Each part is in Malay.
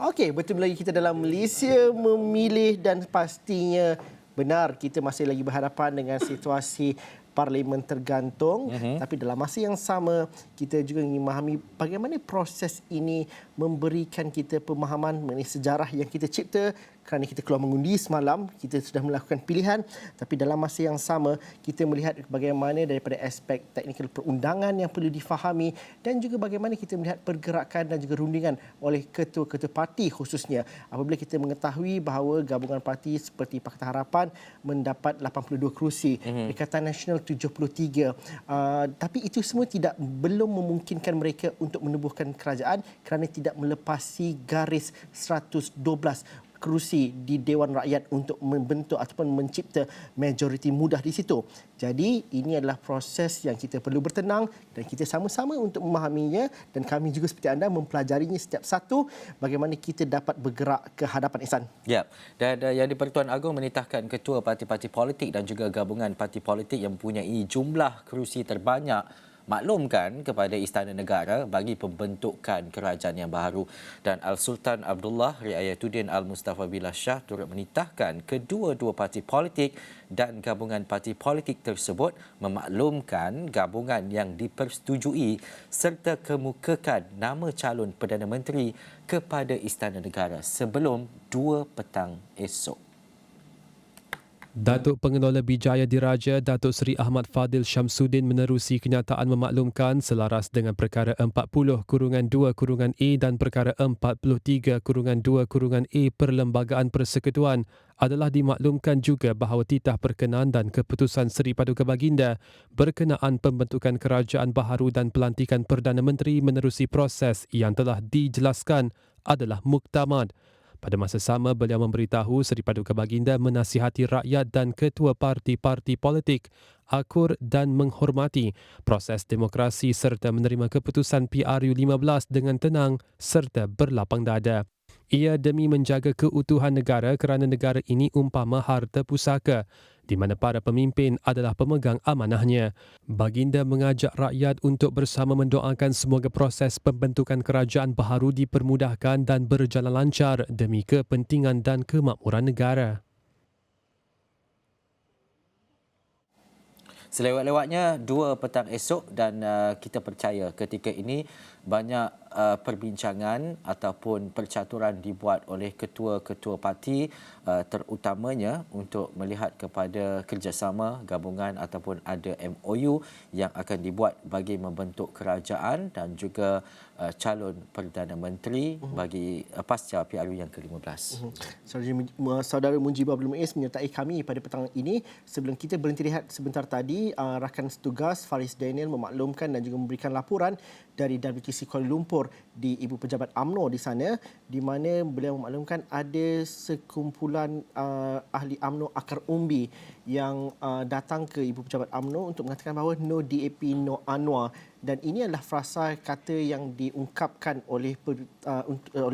Okey, betul lagi kita dalam Malaysia memilih dan pastinya benar kita masih lagi berhadapan dengan situasi parlimen tergantung, tapi dalam masa yang sama kita juga ingin memahami bagaimana proses ini memberikan kita pemahaman mengenai sejarah yang kita cipta kerana kita keluar mengundi semalam, kita sudah melakukan pilihan, tapi dalam masa yang sama kita melihat bagaimana daripada aspek teknikal perundangan yang perlu difahami dan juga bagaimana kita melihat pergerakan dan juga rundingan oleh ketua-ketua parti khususnya. Apabila kita mengetahui bahawa gabungan parti seperti Pakatan Harapan mendapat 82 kerusi, Perikatan Nasional 73. Tapi itu semua belum memungkinkan mereka untuk menubuhkan kerajaan kerana tidak melepasi garis 112 kerusi di Dewan Rakyat untuk membentuk ataupun mencipta majoriti mudah di situ. Jadi ini adalah proses yang kita perlu bertenang dan kita sama-sama untuk memahaminya dan kami juga seperti anda mempelajarinya setiap satu bagaimana kita dapat bergerak ke hadapan Ihsan. Ya, dan Yang di-Pertuan Agong menitahkan ketua parti-parti politik dan juga gabungan parti politik yang mempunyai jumlah kerusi terbanyak maklumkan kepada Istana Negara bagi pembentukan kerajaan yang baru. Dan Al-Sultan Abdullah Riayatuddin Al-Mustafa Billah Shah turut menitahkan kedua-dua parti politik dan gabungan parti politik tersebut memaklumkan gabungan yang dipersetujui serta kemukakan nama calon Perdana Menteri kepada Istana Negara sebelum 2 petang esok. Datuk Pengelola Bijaya Diraja Datuk Seri Ahmad Fadil Syamsuddin menerusi kenyataan memaklumkan selaras dengan perkara 40-2-A dan perkara 43-2-A Perlembagaan Persekutuan adalah dimaklumkan juga bahawa titah perkenaan dan keputusan Seri Paduka Baginda berkenaan pembentukan kerajaan baharu dan pelantikan Perdana Menteri menerusi proses yang telah dijelaskan adalah muktamad. Pada masa sama, beliau memberitahu Seri Paduka Baginda menasihati rakyat dan ketua parti-parti politik akur dan menghormati proses demokrasi serta menerima keputusan PRU15 dengan tenang serta berlapang dada. Ia demi menjaga keutuhan negara kerana negara ini umpama harta pusaka di mana para pemimpin adalah pemegang amanahnya. Baginda mengajak rakyat untuk bersama mendoakan semoga proses pembentukan kerajaan baharu dipermudahkan dan berjalan lancar demi kepentingan dan kemakmuran negara. Selewat-lewatnya 2 petang esok dan kita percaya ketika ini banyak perbincangan ataupun percaturan dibuat oleh ketua-ketua parti terutamanya untuk melihat kepada kerjasama gabungan ataupun ada MOU yang akan dibuat bagi membentuk kerajaan dan juga calon Perdana Menteri bagi pasca PRU yang ke-15. Saudara Mujib Abdul Muiz menyertai kami pada petang ini. Sebelum kita berhenti rehat sebentar tadi, rakan setugas Faris Daniel memaklumkan dan juga memberikan laporan dari WTC Kuala Lumpur di Ibu Pejabat UMNO di sana, di mana beliau memaklumkan ada sekumpulan ahli UMNO akar umbi yang datang ke Ibu Pejabat UMNO untuk mengatakan bahawa no DAP, no Anwar. Dan ini adalah frasa kata yang diungkapkan oleh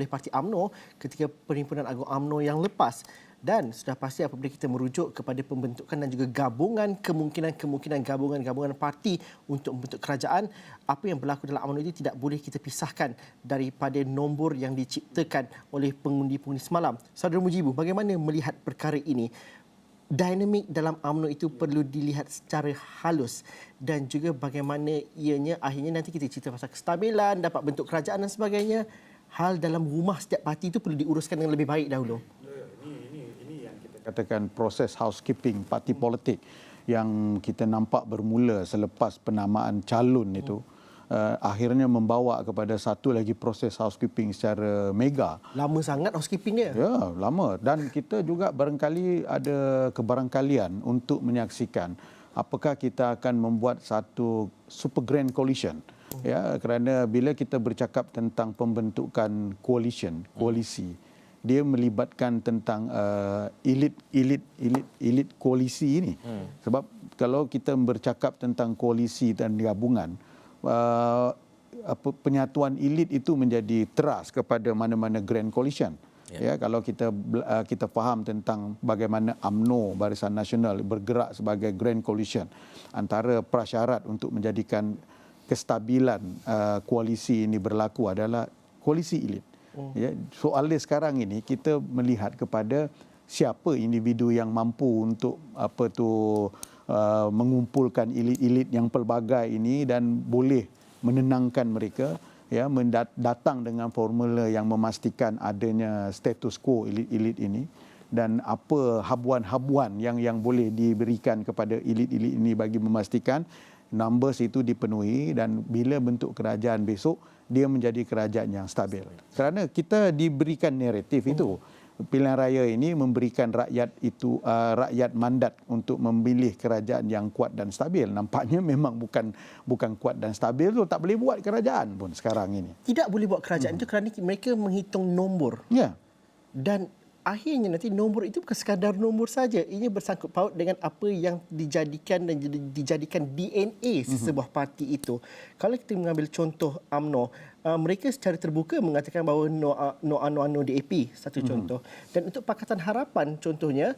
Parti UMNO ketika Perhimpunan Agung UMNO yang lepas. Dan sudah pasti apabila kita merujuk kepada pembentukan dan juga gabungan, kemungkinan gabungan parti untuk membentuk kerajaan, apa yang berlaku dalam UMNO itu tidak boleh kita pisahkan daripada nombor yang diciptakan oleh pengundi-pengundi semalam. Saudara Mujibu, bagaimana melihat perkara ini? Dinamik dalam UMNO itu perlu dilihat secara halus dan juga bagaimana ianya akhirnya nanti kita cerita pasal kestabilan, dapat bentuk kerajaan dan sebagainya. Hal dalam rumah setiap parti itu perlu diuruskan dengan lebih baik dahulu. Katakan proses housekeeping parti politik yang kita nampak bermula selepas penamaan calon itu akhirnya membawa kepada satu lagi proses housekeeping secara mega. Lama sangat housekeeping dia. Ya, lama. Dan kita juga barangkali ada kebarangkalian untuk menyaksikan apakah kita akan membuat satu super grand coalition. Ya, kerana bila kita bercakap tentang pembentukan koalisi, dia melibatkan tentang elit koalisi ini. Sebab kalau kita bercakap tentang koalisi dan gabungan, penyatuan elit itu menjadi teras kepada mana-mana grand coalition. Ya, kalau kita faham tentang bagaimana UMNO Barisan Nasional bergerak sebagai grand coalition, antara prasyarat untuk menjadikan kestabilan koalisi ini berlaku adalah koalisi elit. Ya, soal dia sekarang ini kita melihat kepada siapa individu yang mampu untuk mengumpulkan elit-elit yang pelbagai ini dan boleh menenangkan mereka, ya, datang dengan formula yang memastikan adanya status quo elit-elit ini, dan apa habuan-habuan yang boleh diberikan kepada elit-elit ini bagi memastikan numbers itu dipenuhi, dan bila bentuk kerajaan besok dia menjadi kerajaan yang stabil. Kerana kita diberikan naratif itu. Pilihan raya ini memberikan rakyat mandat untuk memilih kerajaan yang kuat dan stabil. Nampaknya memang bukan kuat dan stabil tu, tak boleh buat kerajaan pun sekarang ini. Tidak boleh buat kerajaan itu kerana mereka menghitung nombor. Ya. Dan akhirnya nanti nombor itu bukan sekadar nombor saja. Ia bersangkut paut dengan apa yang dijadikan dan dijadikan DNA sebuah parti itu. Kalau kita mengambil contoh UMNO, mereka secara terbuka mengatakan bahawa no DAP, satu contoh. Dan untuk Pakatan Harapan contohnya,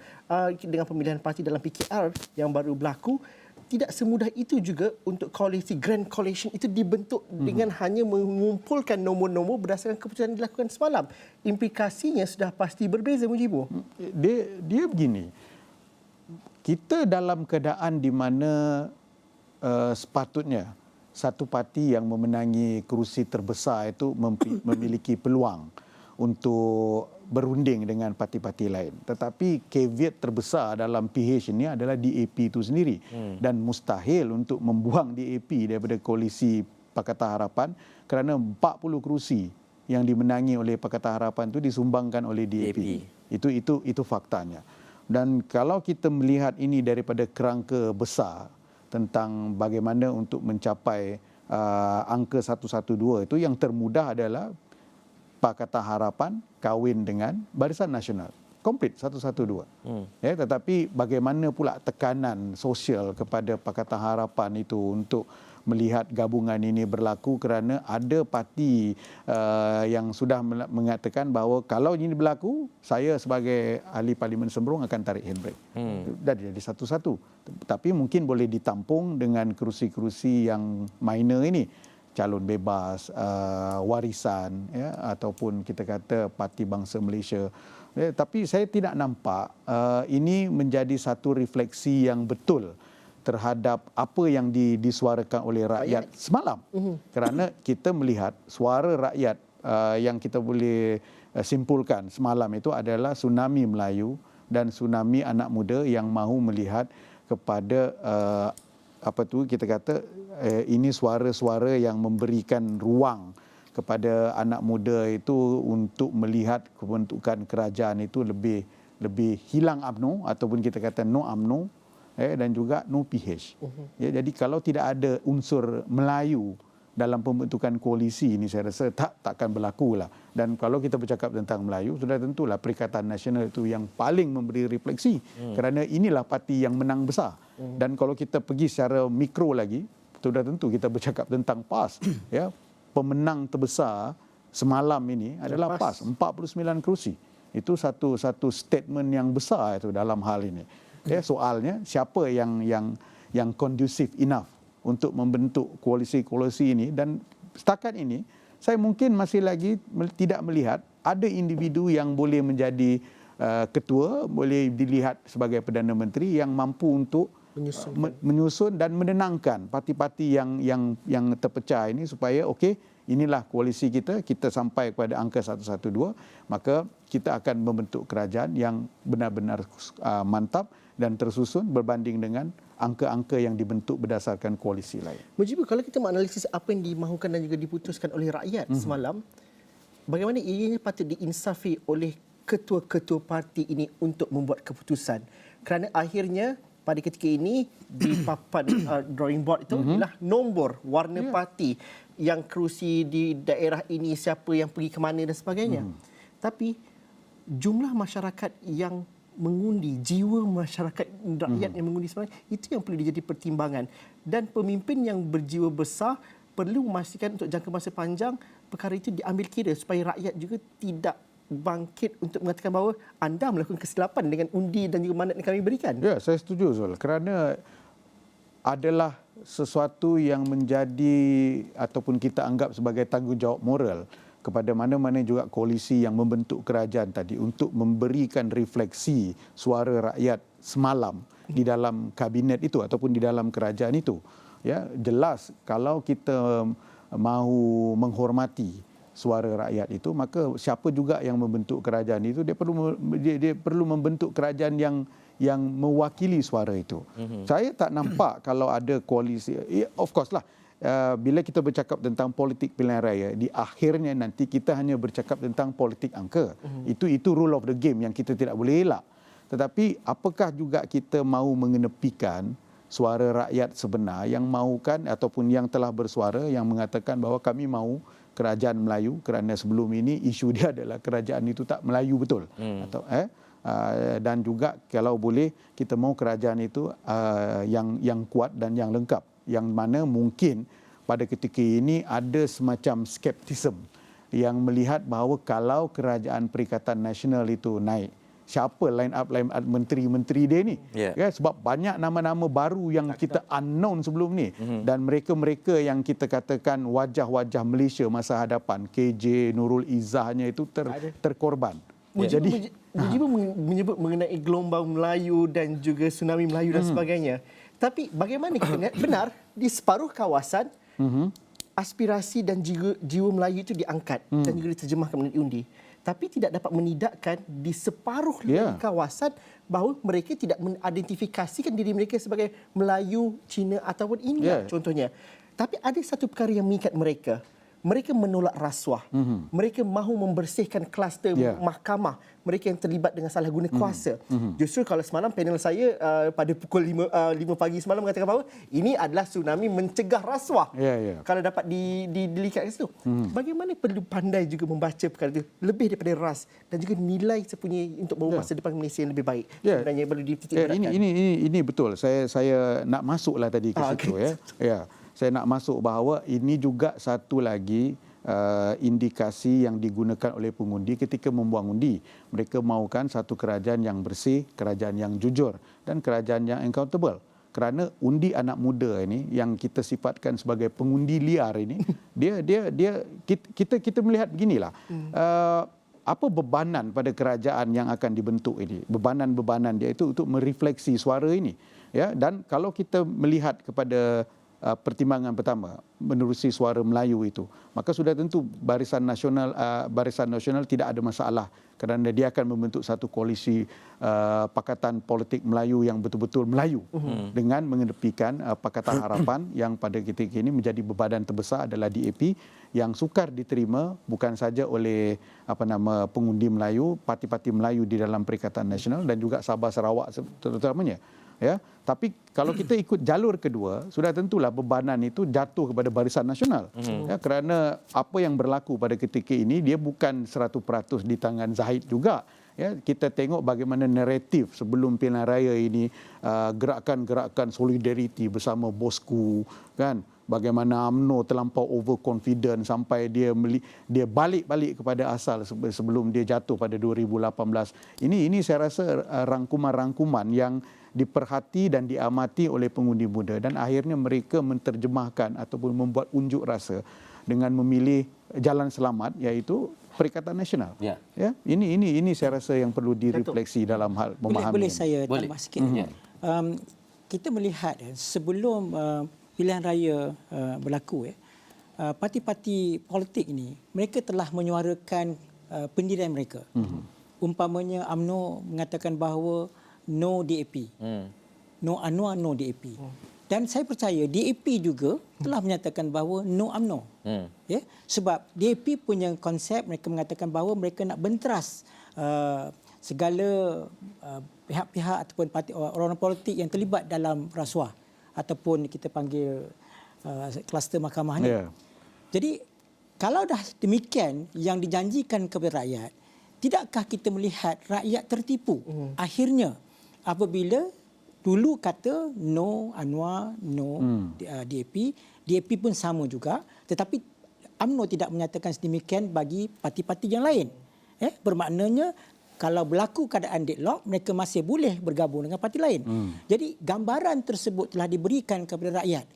dengan pemilihan parti dalam PKR yang baru berlaku, tidak semudah itu juga untuk koalisi Grand Coalition itu dibentuk dengan hanya mengumpulkan nombor-nombor berdasarkan keputusan yang dilakukan semalam. Implikasinya sudah pasti berbeza, Mujibu. Dia begini. Kita dalam keadaan di mana sepatutnya satu parti yang memenangi kerusi terbesar itu memiliki peluang untuk berunding dengan parti-parti lain. Tetapi caveat terbesar dalam PH ini adalah DAP itu sendiri. Dan mustahil untuk membuang DAP daripada koalisi Pakatan Harapan kerana 40 kerusi yang dimenangi oleh Pakatan Harapan itu disumbangkan oleh DAP. Itu faktanya. Dan kalau kita melihat ini daripada kerangka besar tentang bagaimana untuk mencapai angka 112 itu, yang termudah adalah Pakatan Harapan kahwin dengan Barisan Nasional. Komplit 112. Ya, tetapi bagaimana pula tekanan sosial kepada Pakatan Harapan itu untuk melihat gabungan ini berlaku, kerana ada parti yang sudah mengatakan bahawa kalau ini berlaku, saya sebagai ahli Parlimen Sembrong akan tarik handbrake. Dah jadi satu-satu. Tapi mungkin boleh ditampung dengan kerusi-kerusi yang minor ini. Calon bebas, warisan, ya, ataupun kita kata Parti Bangsa Malaysia. Tapi saya tidak nampak ini menjadi satu refleksi yang betul terhadap apa yang disuarakan oleh rakyat semalam. Kerana kita melihat suara rakyat yang kita boleh simpulkan semalam itu adalah tsunami Melayu dan tsunami anak muda yang mahu melihat kepada kita kata ini suara-suara yang memberikan ruang kepada anak muda itu untuk melihat pembentukan kerajaan itu lebih hilang UMNO ataupun kita kata no UMNO, dan juga no PH. Ya, jadi kalau tidak ada unsur Melayu dalam pembentukan koalisi ini, saya rasa takkan berlaku lah. Dan kalau kita bercakap tentang Melayu, sudah tentulah Perikatan Nasional itu yang paling memberi refleksi, kerana inilah parti yang menang besar. Dan kalau kita pergi secara mikro lagi, sudah tentu kita bercakap tentang PAS. Ya, pemenang terbesar semalam ini adalah PAS, 49 kerusi. Itu satu statement yang besar itu dalam hal ini. Ya, soalnya siapa yang kondusif enough untuk membentuk koalisi-koalisi ini, dan setakat ini saya mungkin masih lagi tidak melihat ada individu yang boleh menjadi ketua, boleh dilihat sebagai Perdana Menteri yang mampu untuk menyusun dan menenangkan parti-parti yang terpecah ini supaya inilah koalisi kita sampai kepada angka 112, maka kita akan membentuk kerajaan yang benar-benar mantap dan tersusun berbanding dengan angka-angka yang dibentuk berdasarkan koalisi lain. Mujibu, kalau kita menganalisis apa yang dimahukan dan juga diputuskan oleh rakyat semalam, bagaimana ianya patut diinsafi oleh ketua-ketua parti ini untuk membuat keputusan? Kerana akhirnya pada ketika ini di papan drawing board itu adalah nombor, warna parti, yang kerusi di daerah ini, siapa yang pergi ke mana dan sebagainya. Tapi jumlah masyarakat yang mengundi, jiwa masyarakat rakyat yang mengundi sebenarnya, itu yang perlu dijadi pertimbangan. Dan pemimpin yang berjiwa besar perlu memastikan untuk jangka masa panjang perkara itu diambil kira supaya rakyat juga tidak bangkit untuk mengatakan bahawa anda melakukan kesilapan dengan undi dan juga mandat yang kami berikan. Ya, saya setuju, Zul. Kerana adalah sesuatu yang menjadi ataupun kita anggap sebagai tanggungjawab moral kepada mana-mana juga koalisi yang membentuk kerajaan tadi untuk memberikan refleksi suara rakyat semalam di dalam kabinet itu ataupun di dalam kerajaan itu. Ya, jelas kalau kita mahu menghormati suara rakyat itu, maka siapa juga yang membentuk kerajaan itu, dia perlu membentuk kerajaan yang mewakili suara itu. Saya tak nampak kalau ada koalisi, of course lah, bila kita bercakap tentang politik pilihan raya, di akhirnya nanti kita hanya bercakap tentang politik angka. Itu rule of the game yang kita tidak boleh elak. Tetapi apakah juga kita mahu mengenepikan suara rakyat sebenar yang mahukan ataupun yang telah bersuara yang mengatakan bahawa kami mahu kerajaan Melayu, kerana sebelum ini isu dia adalah kerajaan itu tak Melayu betul. Dan juga kalau boleh kita mahu kerajaan itu yang kuat dan yang lengkap, yang mana mungkin pada ketika ini ada semacam skeptisism yang melihat bahawa kalau kerajaan Perikatan Nasional itu naik, siapa line up menteri-menteri dia ni? Ya, sebab banyak nama-nama baru yang kita unknown sebelum ni, dan mereka-mereka yang kita katakan wajah-wajah Malaysia masa hadapan, KJ, Nurul Izzahnya itu terkorban. Jadi Mujibur menyebut mengenai gelombang Melayu dan juga tsunami Melayu dan sebagainya. Tapi bagaimana kita lihat benar di separuh kawasan aspirasi dan jiwa Melayu itu diangkat dan juga diterjemahkan melalui undi. Tapi tidak dapat menidakkan di separuh kawasan bahawa mereka tidak mengidentifikasikan diri mereka sebagai Melayu, Cina ataupun India contohnya. Tapi ada satu perkara yang mengikat mereka. Mereka menolak rasuah. Mereka mahu membersihkan kluster mahkamah. Mereka yang terlibat dengan salah guna kuasa. Justru kalau semalam panel saya pada pukul 5 pagi semalam mengatakan bahawa ini adalah tsunami mencegah rasuah. Kalau dapat dilihat ke situ. Bagaimana perlu pandai juga membaca perkara itu lebih daripada ras dan juga nilai sepunya untuk bawa masa depan Malaysia yang lebih baik. Sebenarnya perlu dititik beratkan. Ini betul. Saya nak masuklah tadi ke situ ya. Saya nak masuk bahawa ini juga satu lagi indikasi yang digunakan oleh pengundi ketika membuang undi. Mereka mahukan satu kerajaan yang bersih, kerajaan yang jujur dan kerajaan yang accountable. Kerana undi anak muda ini yang kita sifatkan sebagai pengundi liar ini, kita melihat beginilah. Apa bebanan pada kerajaan yang akan dibentuk ini? Bebanan-bebanan dia itu untuk merefleksi suara ini. Ya, dan kalau kita melihat kepada pertimbangan pertama menerusi suara Melayu itu, maka sudah tentu Barisan Nasional tidak ada masalah kerana dia akan membentuk satu koalisi Pakatan Politik Melayu yang betul-betul Melayu dengan mengedepikan Pakatan Harapan yang pada ketika ini menjadi bebanan terbesar adalah DAP yang sukar diterima bukan saja oleh pengundi Melayu, parti-parti Melayu di dalam Perikatan Nasional dan juga Sabah Sarawak terutamanya. Ya, tapi kalau kita ikut jalur kedua, sudah tentulah bebanan itu jatuh kepada Barisan Nasional. Ya, kerana apa yang berlaku pada ketika ini dia bukan 100% di tangan Zahid juga. Ya, kita tengok bagaimana naratif sebelum pilihan raya ini, gerakan-gerakan solidariti bersama bosku, kan? Bagaimana UMNO terlampau overconfident sampai dia balik kepada asal sebelum dia jatuh pada 2018. Ini saya rasa rangkuman-rangkuman yang diperhati dan diamati oleh pengundi muda dan akhirnya mereka menterjemahkan ataupun membuat unjuk rasa dengan memilih jalan selamat iaitu Perikatan Nasional. Ya, ini saya rasa yang perlu direfleksi dalam hal memahami. Boleh saya tambah sikit? Kita melihat sebelum pilihan raya berlaku, parti-parti politik ini mereka telah menyuarakan pendirian mereka. Umpamanya UMNO mengatakan bahawa no DAP, no UNWA, no DAP. Dan saya percaya DAP juga telah menyatakan bahawa no UMNO. Ya, sebab DAP punya konsep, mereka mengatakan bahawa mereka nak benteras segala pihak-pihak ataupun orang-orang politik yang terlibat dalam rasuah ataupun kita panggil kluster mahkamah ni. Jadi kalau dah demikian yang dijanjikan kepada rakyat, tidakkah kita melihat rakyat tertipu akhirnya apabila dulu kata no UNWA, no DAP pun sama juga, tetapi UMNO tidak menyatakan sedemikian bagi parti-parti yang lain. Bermaknanya kalau berlaku keadaan deadlock, mereka masih boleh bergabung dengan parti lain. Jadi gambaran tersebut telah diberikan kepada rakyat.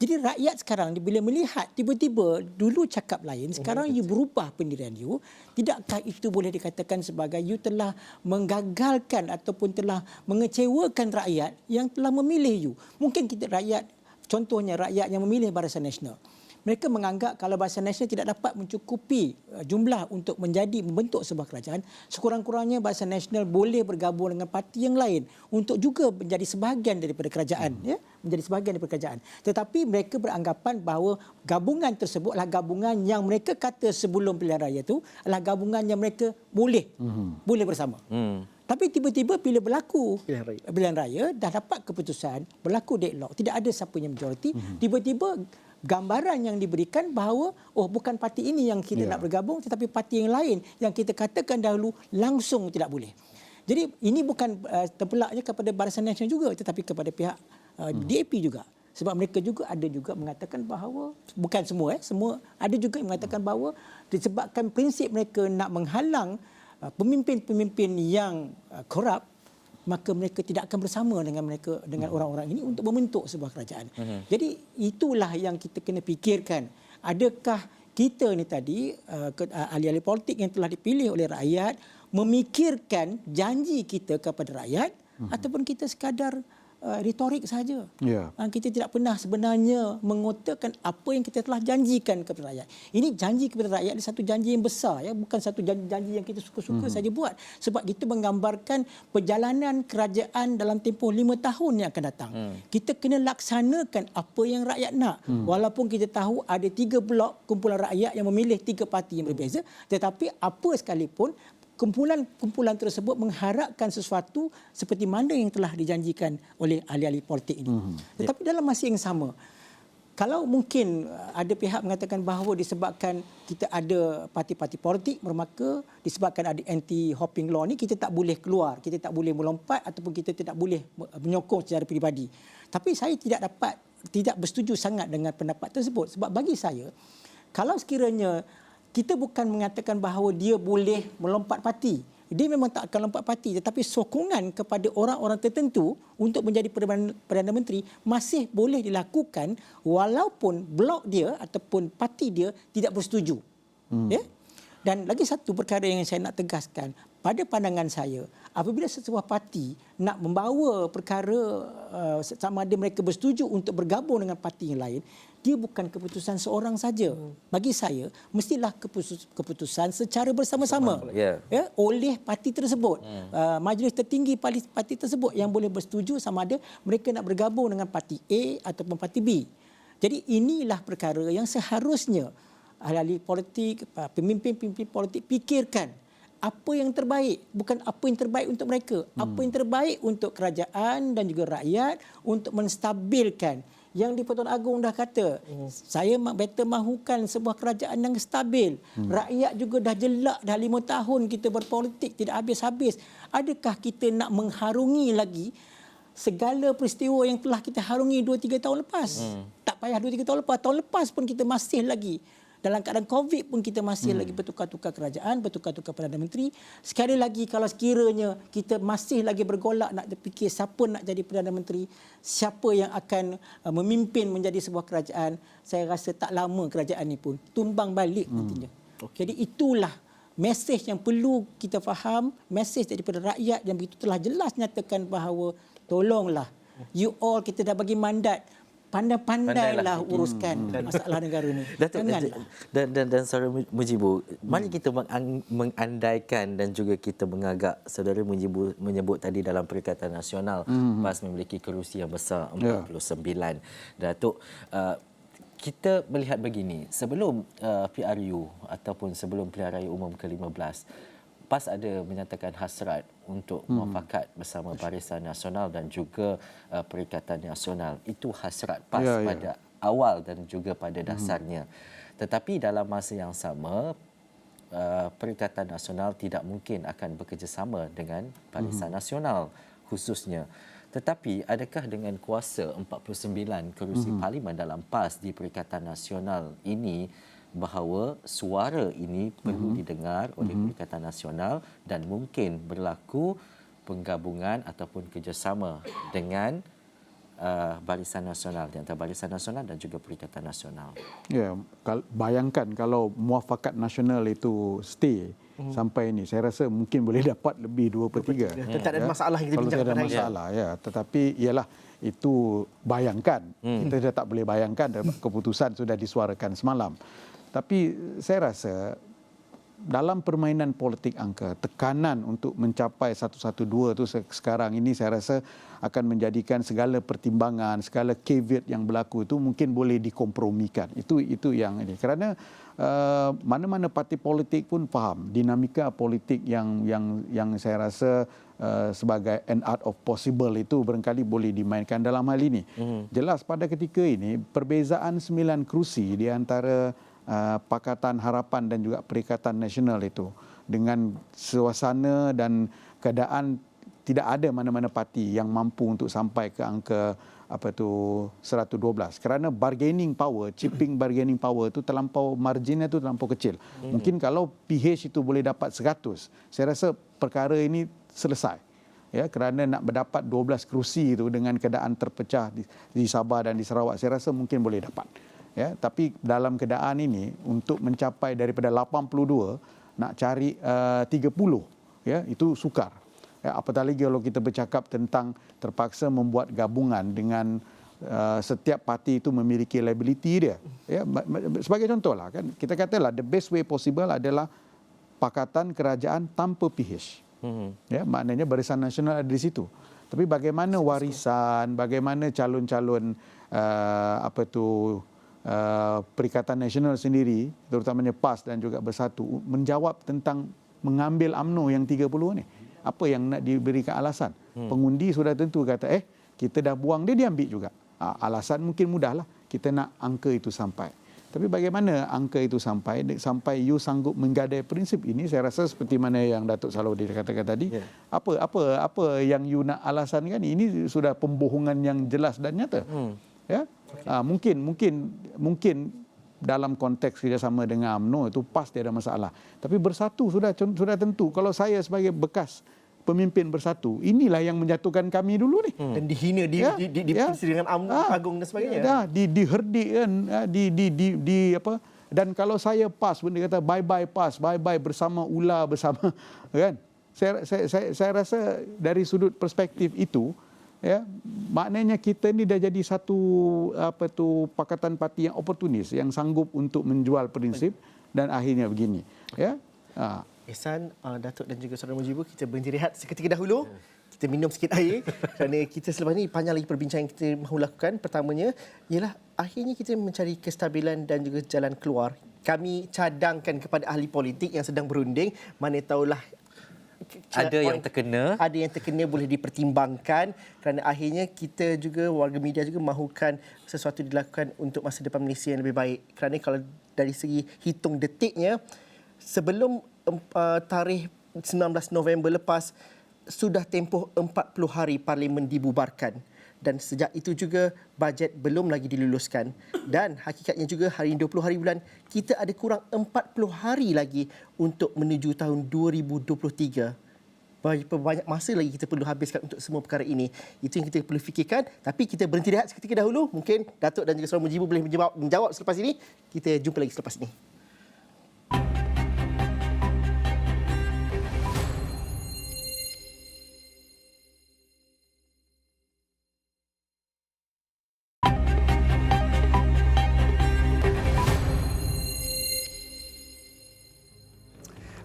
Jadi rakyat sekarang bila melihat tiba-tiba dulu cakap lain, sekarang you berubah pendirian you, tidakkah itu boleh dikatakan sebagai you telah menggagalkan ataupun telah mengecewakan rakyat yang telah memilih you? Mungkin kita rakyat, contohnya rakyat yang memilih Barisan Nasional, mereka menganggap kalau Barisan Nasional tidak dapat mencukupi jumlah untuk membentuk sebuah kerajaan, sekurang-kurangnya Barisan Nasional boleh bergabung dengan parti yang lain untuk juga menjadi sebahagian daripada kerajaan, ya, menjadi sebahagian daripada kerajaan. Tetapi mereka beranggapan bahawa gabungan tersebut adalah gabungan yang mereka kata sebelum pilihan raya itu adalah gabungan yang mereka boleh bersama. Tapi tiba-tiba bila berlaku pilihan raya, dah dapat keputusan, berlaku deadlock, tidak ada siapa yang majoriti, tiba-tiba gambaran yang diberikan bahawa bukan parti ini yang kita nak bergabung, tetapi parti yang lain yang kita katakan dahulu langsung tidak boleh. Jadi ini bukan terpelaknya kepada Barisan Nasional juga, tetapi kepada pihak DAP juga. Sebab mereka juga ada juga mengatakan bahawa, bukan semua, semua ada juga yang mengatakan bahawa disebabkan prinsip mereka nak menghalang pemimpin-pemimpin yang korup, maka mereka tidak akan bersama dengan mereka, dengan orang-orang ini untuk membentuk sebuah kerajaan. Jadi itulah yang kita kena fikirkan. Adakah kita ni tadi, ahli-ahli politik yang telah dipilih oleh rakyat, memikirkan janji kita kepada rakyat, ataupun kita sekadar retorik saja. Kita tidak pernah sebenarnya mengutarakan apa yang kita telah janjikan kepada rakyat. Ini janji kepada rakyat adalah satu janji yang besar, ya, bukan satu janji yang kita suka-suka saja buat. Sebab kita menggambarkan perjalanan kerajaan dalam tempoh 5 tahun yang akan datang. Kita kena laksanakan apa yang rakyat nak. Walaupun kita tahu ada 3 blok kumpulan rakyat yang memilih 3 parti yang berbeza, tetapi apa sekalipun kumpulan tersebut mengharapkan sesuatu seperti mana yang telah dijanjikan oleh ahli-ahli politik ini. Tetapi dalam masa yang sama, kalau mungkin ada pihak mengatakan bahawa disebabkan kita ada parti-parti politik, maka disebabkan ada anti-hopping law ni, kita tak boleh keluar, kita tak boleh melompat ataupun kita tidak boleh menyokong secara peribadi. Tapi saya tidak bersetuju sangat dengan pendapat tersebut. Sebab bagi saya, kalau sekiranya kita bukan mengatakan bahawa dia boleh melompat parti. Dia memang tak akan lompat parti, tetapi sokongan kepada orang-orang tertentu untuk menjadi Perdana Menteri masih boleh dilakukan walaupun blok dia ataupun parti dia tidak bersetuju. Ya? Dan lagi satu perkara yang saya nak tegaskan, pada pandangan saya, apabila sebuah parti nak membawa perkara sama ada mereka bersetuju untuk bergabung dengan parti yang lain, dia bukan keputusan seorang saja. Bagi saya, mestilah keputusan secara bersama-sama oleh parti tersebut. Majlis tertinggi parti tersebut yang boleh bersetuju sama ada mereka nak bergabung dengan parti A ataupun parti B. Jadi inilah perkara yang seharusnya ahli politik, pemimpin-pemimpin politik fikirkan. Apa yang terbaik, bukan apa yang terbaik untuk mereka. Apa yang terbaik untuk kerajaan dan juga rakyat untuk menstabilkan. Yang di Pertuan Agong dah kata, saya better mahukan sebuah kerajaan yang stabil. Rakyat juga dah jelak, dah 5 tahun kita berpolitik, tidak habis-habis. Adakah kita nak mengharungi lagi segala peristiwa yang telah kita harungi 2-3 tahun lepas? Tak payah 2-3 tahun lepas. Tahun lepas pun kita masih lagi. Dalam keadaan COVID pun kita masih lagi bertukar-tukar kerajaan, bertukar-tukar Perdana Menteri. Sekali lagi kalau sekiranya kita masih lagi bergolak nak fikir siapa nak jadi Perdana Menteri, siapa yang akan memimpin menjadi sebuah kerajaan, saya rasa tak lama kerajaan ini pun tumbang balik nantinya. Jadi itulah mesej yang perlu kita faham, mesej daripada rakyat yang begitu telah jelas nyatakan bahawa tolonglah, you all, kita dah bagi mandat, pandai-pandailah uruskan masalah negara ini. Dan Saudara Mujibu, mari kita mengandaikan dan juga kita mengagak Saudara Mujibu menyebut tadi dalam Perikatan Nasional PAS memiliki kerusi yang besar 49. Datuk, kita melihat begini, sebelum PRU ataupun sebelum Pilihan Raya Umum ke-15, PAS ada menyatakan hasrat untuk muafakat bersama Barisan Nasional dan juga Perikatan Nasional. Itu hasrat PAS pada awal dan juga pada dasarnya. Tetapi dalam masa yang sama, Perikatan Nasional tidak mungkin akan bekerjasama dengan Barisan Nasional khususnya. Tetapi adakah dengan kuasa 49 kerusi parlimen dalam PAS di Perikatan Nasional ini, bahawa suara ini perlu didengar oleh Perikatan Nasional dan mungkin berlaku penggabungan ataupun kerjasama dengan Barisan Nasional, di antara Barisan Nasional dan juga Perikatan Nasional. Ya, bayangkan kalau Muafakat Nasional itu stay sampai ini, saya rasa mungkin boleh dapat lebih 2/3. Dan tak ada masalah yang kita Kalau tak ada bincangkan hari ini. masalah, ya. Tetapi ialah itu bayangkan. Kita dah tak boleh bayangkan, keputusan sudah disuarakan semalam. Tapi saya rasa dalam permainan politik angka, tekanan untuk mencapai 112 itu sekarang ini saya rasa akan menjadikan segala pertimbangan, segala caveat yang berlaku itu mungkin boleh dikompromikan. Itu yang ini. Kerana mana-mana parti politik pun faham dinamika politik yang saya rasa sebagai an art of possible itu barangkali boleh dimainkan dalam hal ini. Jelas pada ketika ini perbezaan 9 kerusi di antara Pakatan Harapan dan juga Perikatan Nasional itu dengan suasana dan keadaan tidak ada mana-mana parti yang mampu untuk sampai ke angka 112 kerana bargaining power, chipping bargaining power itu terlampau, marginnya itu terlampau kecil. Mungkin kalau PH itu boleh dapat 100, saya rasa perkara ini selesai. Ya, kerana nak mendapat 12 kerusi itu dengan keadaan terpecah di Sabah dan di Sarawak, saya rasa mungkin boleh dapat. Ya, tapi dalam keadaan ini untuk mencapai daripada 82 nak cari 30, ya, itu sukar. Ya, apatah lagi kalau kita bercakap tentang terpaksa membuat gabungan dengan setiap parti itu memiliki liability dia. Ya, sebagai contohlah kan, kita katalah the best way possible adalah pakatan kerajaan tanpa PH. Ya, maknanya Barisan Nasional ada di situ. Tapi bagaimana warisan, bagaimana calon-calon Perikatan Nasional sendiri, terutamanya PAS dan juga Bersatu, menjawab tentang mengambil UMNO yang 30 ni. Apa yang nak diberikan alasan? Pengundi sudah tentu kata, kita dah buang dia ambil juga. Alasan mungkin mudahlah, kita nak angka itu sampai. Tapi bagaimana angka itu sampai you sanggup menggadai prinsip ini? Saya rasa seperti mana yang Datuk Salahuddin katakan tadi, apa yang you nak alasankan ini sudah pembohongan yang jelas dan nyata. Ya, mungkin dalam konteks kerjasama dengan UMNO itu pasti ada masalah. Tapi Bersatu sudah tentu. Kalau saya sebagai bekas pemimpin Bersatu, inilah yang menjatuhkan kami dulu ni. Dan dihina di persidangan agung dan sebagainya. Diherdik kan, dan kalau saya PAS pun dia kata bye-bye PAS, bye-bye bersama ULA bersama kan. Saya rasa dari sudut perspektif itu, ya, maknanya kita ni dah jadi satu pakatan parti yang oportunis, yang sanggup untuk menjual prinsip dan akhirnya begini. Ya. Ehsan, Datuk dan juga Saudara Mujibu, kita berhenti rehat seketika dahulu. Kita minum sikit air kerana kita selepas ni panjang lagi perbincangan yang kita mahu lakukan. Pertamanya ialah akhirnya kita mencari kestabilan dan juga jalan keluar. Kami cadangkan kepada ahli politik yang sedang berunding, mana tahulah ada yang terkena boleh dipertimbangkan, kerana akhirnya kita juga warga media juga mahukan sesuatu dilakukan untuk masa depan Malaysia yang lebih baik. Kerana kalau dari segi hitung detiknya, sebelum tarikh 19 November lepas sudah tempoh 40 hari Parlimen dibubarkan, dan sejak itu juga bajet belum lagi diluluskan, dan hakikatnya juga hari 20 hari bulan kita ada kurang 40 hari lagi untuk menuju tahun 2023. Banyak masa lagi kita perlu habiskan untuk semua perkara ini. Itu yang kita perlu fikirkan. Tapi kita berhenti rehat seketika dahulu. Mungkin Datuk dan juga Saudara Mujibu boleh menjawab selepas ini. Kita jumpa lagi selepas ini.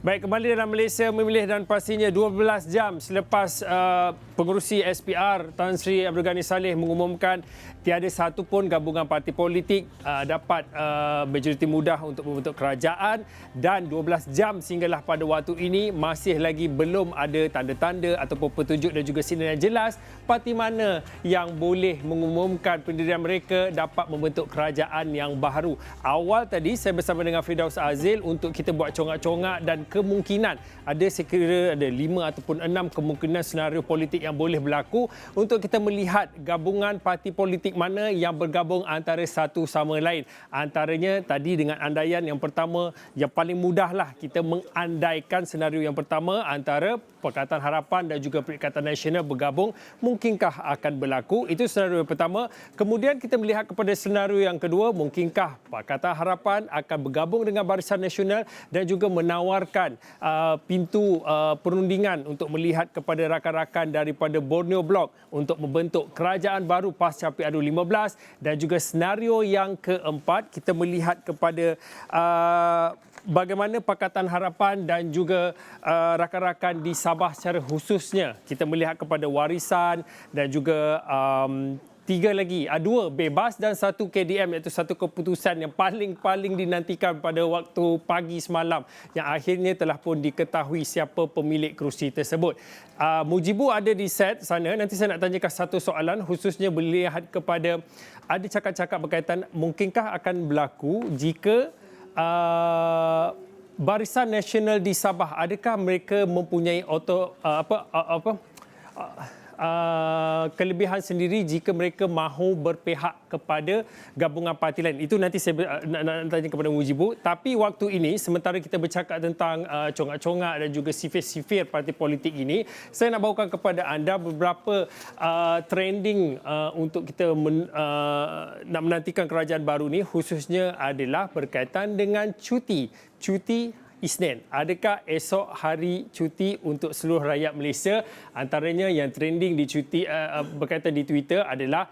Baik, kembali dalam Malaysia Memilih dan pastinya 12 jam selepas pengerusi SPR Tan Sri Abdul Ghani Saleh mengumumkan tiada satu pun gabungan parti politik dapat majoriti mudah untuk membentuk kerajaan, dan 12 jam sehinggalah pada waktu ini masih lagi belum ada tanda-tanda ataupun petunjuk dan juga sinar yang jelas parti mana yang boleh mengumumkan pendirian mereka dapat membentuk kerajaan yang baharu. Awal tadi saya bersama dengan Firdaus Azil untuk kita buat congak-congak dan kemungkinan. Saya kira ada 5 ataupun 6 kemungkinan senario politik yang boleh berlaku untuk kita melihat gabungan parti politik mana yang bergabung antara satu sama lain. Antaranya tadi dengan andaian yang pertama, yang paling mudahlah kita mengandaikan senario yang pertama antara Pakatan Harapan dan juga Perikatan Nasional bergabung, mungkinkah akan berlaku? Itu senario yang pertama. Kemudian kita melihat kepada senario yang kedua, mungkinkah Pakatan Harapan akan bergabung dengan Barisan Nasional dan juga menawarkan pintu perundingan untuk melihat kepada rakan-rakan daripada Borneo Bloc untuk membentuk kerajaan baru pasca PRU15. Dan juga senario yang keempat, kita melihat kepada bagaimana Pakatan Harapan dan juga rakan-rakan di Sabah secara khususnya. Kita melihat kepada Warisan dan juga 3 lagi, 2 bebas dan 1 KDM, iaitu satu keputusan yang paling dinantikan pada waktu pagi semalam yang akhirnya telah pun diketahui siapa pemilik kerusi tersebut. Mujibu ada di set sana. Nanti saya nak tanyakan satu soalan khususnya melihat kepada ada cakap-cakap berkaitan mungkinkah akan berlaku jika Barisan Nasional di Sabah, adakah mereka mempunyai kelebihan sendiri jika mereka mahu berpihak kepada gabungan parti lain? Itu nanti saya nak tanya kepada Mujibu. Tapi waktu ini, sementara kita bercakap tentang congak-congak dan juga sifir-sifir parti politik ini, saya nak bawakan kepada anda beberapa trending untuk kita nak menantikan kerajaan baru ni, khususnya adalah berkaitan dengan cuti Isnin. Adakah esok hari cuti untuk seluruh rakyat Malaysia? Antaranya yang trending di cuti berkaitan di Twitter adalah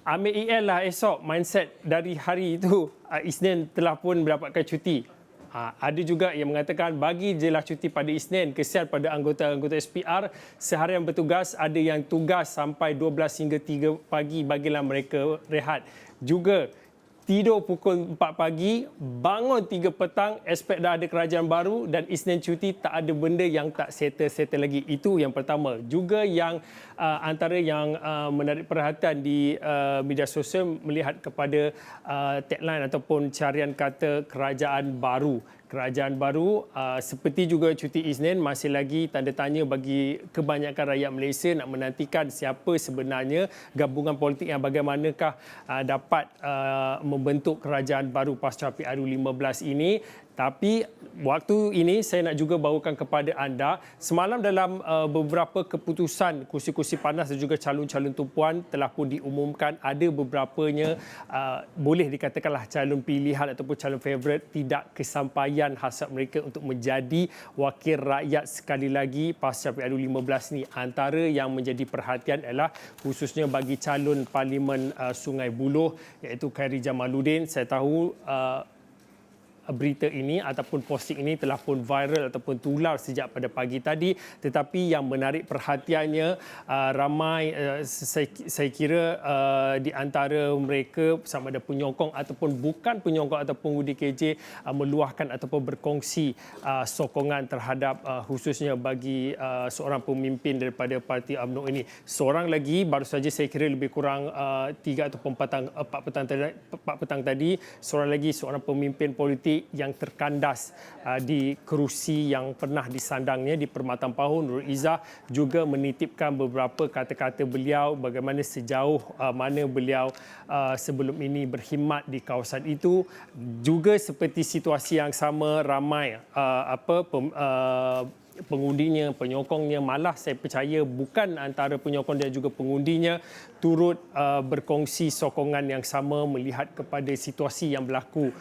ambil EL lah esok, mindset dari hari itu Isnin telah pun mendapatkan cuti. Ada juga yang mengatakan bagi je lah cuti pada Isnin, kesian pada anggota-anggota SPR seharian bertugas, ada yang tugas sampai 12 hingga 3 pagi, bagilah mereka rehat. Juga tidur pukul 4 pagi, bangun 3 petang, expect dah ada kerajaan baru dan Isnin cuti, tak ada benda yang tak settle lagi. Itu yang pertama. Juga yang antara yang menarik perhatian di media sosial melihat kepada tagline ataupun carian kata kerajaan baru. Kerajaan baru seperti juga cuti Isnin, masih lagi tanda tanya bagi kebanyakan rakyat Malaysia nak menantikan siapa sebenarnya gabungan politik yang bagaimanakah dapat membentuk kerajaan baru pasca PRU15 ini. Tapi waktu ini saya nak juga bawakan kepada anda, semalam dalam beberapa keputusan kursi-kursi panas dan juga calon-calon tumpuan telah pun diumumkan ada beberapanya boleh dikatakanlah calon pilihan ataupun calon favourite tidak kesampaian hasrat mereka untuk menjadi wakil rakyat sekali lagi pasca PRU15 ni. Antara yang menjadi perhatian adalah khususnya bagi calon Parlimen Sungai Buloh iaitu Khairi Jamaluddin. Saya tahu berita ini ataupun posting ini telah pun viral ataupun tular sejak pada pagi tadi, tetapi yang menarik perhatiannya ramai saya kira di antara mereka sama ada penyokong ataupun bukan penyokong ataupun pengundi KJ meluahkan ataupun berkongsi sokongan terhadap khususnya bagi seorang pemimpin daripada parti UMNO ini. Seorang lagi baru saja saya kira lebih kurang 3 ataupun 4 petang tadi, seorang pemimpin politik yang terkandas di kerusi yang pernah disandangnya di Permatang Pahun, Nur Izzah, juga menitipkan beberapa kata-kata beliau bagaimana sejauh mana beliau sebelum ini berkhidmat di kawasan itu. Juga seperti situasi yang sama, ramai pengundinya, penyokongnya, malah saya percaya bukan antara penyokong dan juga pengundinya turut berkongsi sokongan yang sama melihat kepada situasi yang berlaku.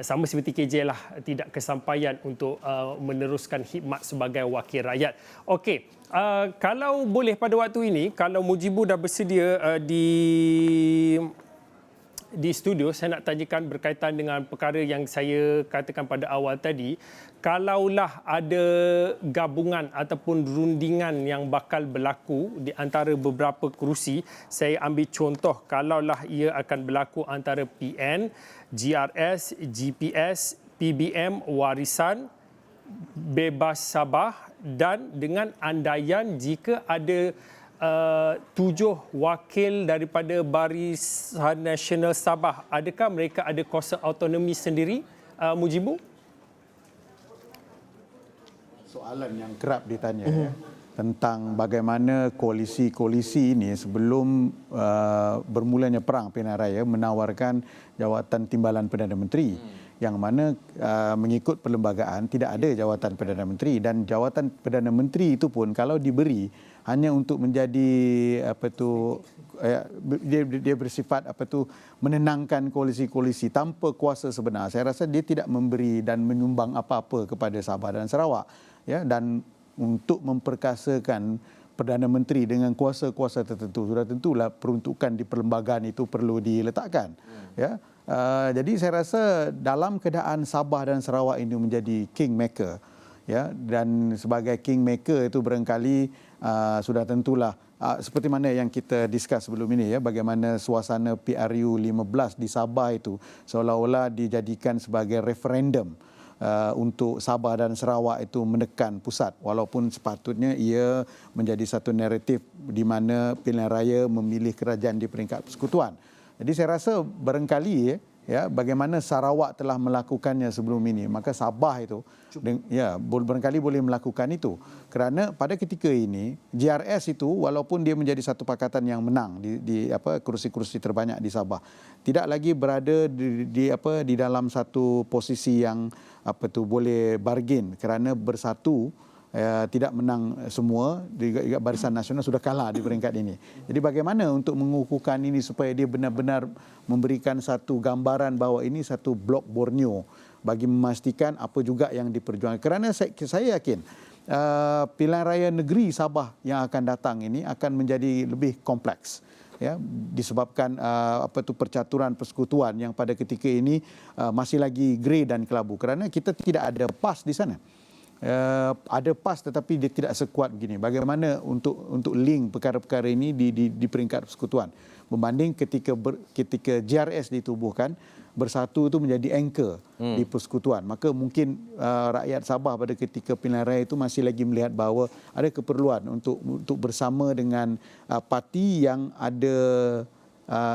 Sama seperti KJ lah, tidak kesampaian untuk meneruskan khidmat sebagai wakil rakyat. Okey, kalau boleh pada waktu ini, kalau Mujibu dah bersedia di studio, saya nak tanyakan berkaitan dengan perkara yang saya katakan pada awal tadi. Kalaulah ada gabungan ataupun rundingan yang bakal berlaku di antara beberapa kerusi, saya ambil contoh kalaulah ia akan berlaku antara PN, GRS, GPS, PBM, Warisan, Bebas Sabah, dan dengan andaian jika ada 7 wakil daripada Barisan Nasional Sabah, adakah mereka ada kuasa autonomi sendiri, Mujibu? soalan yang kerap ditanya ya, tentang bagaimana koalisi-koalisi ini sebelum bermulanya perang pilihan raya menawarkan jawatan timbalan Perdana Menteri yang mana mengikut perlembagaan tidak ada jawatan Perdana Menteri, dan jawatan Perdana Menteri itu pun kalau diberi hanya untuk menjadi dia bersifat menenangkan koalisi-koalisi tanpa kuasa sebenar. Saya rasa dia tidak memberi dan menyumbang apa-apa kepada Sabah dan Sarawak ya, dan untuk memperkasakan Perdana Menteri dengan kuasa-kuasa tertentu sudah tentulah peruntukan di perlembagaan itu perlu diletakkan ya. Jadi saya rasa dalam keadaan Sabah dan Sarawak ini menjadi kingmaker ya, dan sebagai kingmaker itu barangkali sudah tentulah seperti mana yang kita discuss sebelum ini ya, bagaimana suasana PRU 15 di Sabah itu seolah-olah dijadikan sebagai referendum untuk Sabah dan Sarawak itu menekan pusat, walaupun sepatutnya ia menjadi satu naratif di mana pilihan raya memilih kerajaan di peringkat persekutuan. Jadi saya rasa barangkali ya bagaimana Sarawak telah melakukannya sebelum ini, maka Sabah itu barangkali boleh melakukan itu. Kerana pada ketika ini GRS itu walaupun dia menjadi satu pakatan yang menang di kursi-kursi terbanyak di Sabah, tidak lagi berada di dalam satu posisi yang boleh bargain, kerana bersatu tidak menang semua, di Barisan Nasional sudah kalah di peringkat ini. Jadi bagaimana untuk mengukuhkan ini supaya dia benar-benar memberikan satu gambaran bahawa ini satu blok Borneo bagi memastikan apa juga yang diperjuangkan. Kerana saya yakin pilihan raya negeri Sabah yang akan datang ini akan menjadi lebih kompleks ya, disebabkan percaturan persekutuan yang pada ketika ini masih lagi grey dan kelabu, kerana kita tidak ada PAS di sana. Ada PAS tetapi dia tidak sekuat begini. Bagaimana untuk link perkara-perkara ini di peringkat persekutuan membanding ketika GRS ditubuhkan, bersatu itu menjadi anchor di persekutuan. Maka mungkin rakyat Sabah pada ketika pilihan raya itu masih lagi melihat bahawa ada keperluan untuk bersama dengan parti yang ada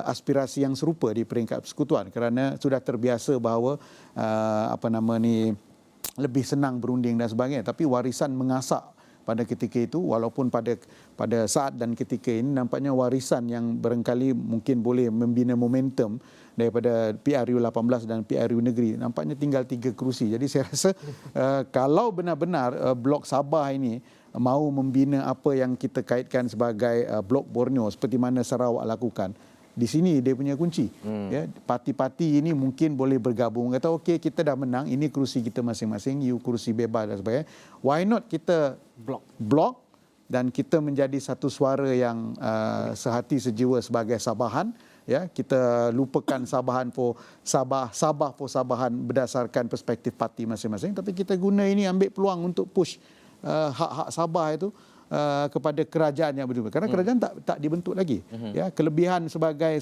aspirasi yang serupa di peringkat persekutuan, kerana sudah terbiasa bahawa lebih senang berunding dan sebagainya. Tapi warisan mengasak pada ketika itu, walaupun pada saat dan ketika ini nampaknya warisan yang barangkali mungkin boleh membina momentum daripada PRU 18 dan PRU negeri, nampaknya tinggal 3 kerusi. Jadi saya rasa kalau benar-benar blok Sabah ini mahu membina apa yang kita kaitkan sebagai blok Borneo seperti mana Sarawak lakukan, di sini dia punya kunci. Ya, parti-parti ini mungkin boleh bergabung, kata okey kita dah menang, ini kerusi kita masing-masing, you kerusi bebas dan sebagainya. Why not kita blok dan kita menjadi satu suara yang sehati sejiwa sebagai Sabahan. Ya, kita lupakan Sabahan for Sabah, Sabah for Sabahan berdasarkan perspektif parti masing-masing, tapi kita guna ini ambil peluang untuk push hak-hak Sabah itu kepada kerajaan yang berbeza, kerana kerajaan tak dibentuk lagi. Ya, kelebihan sebagai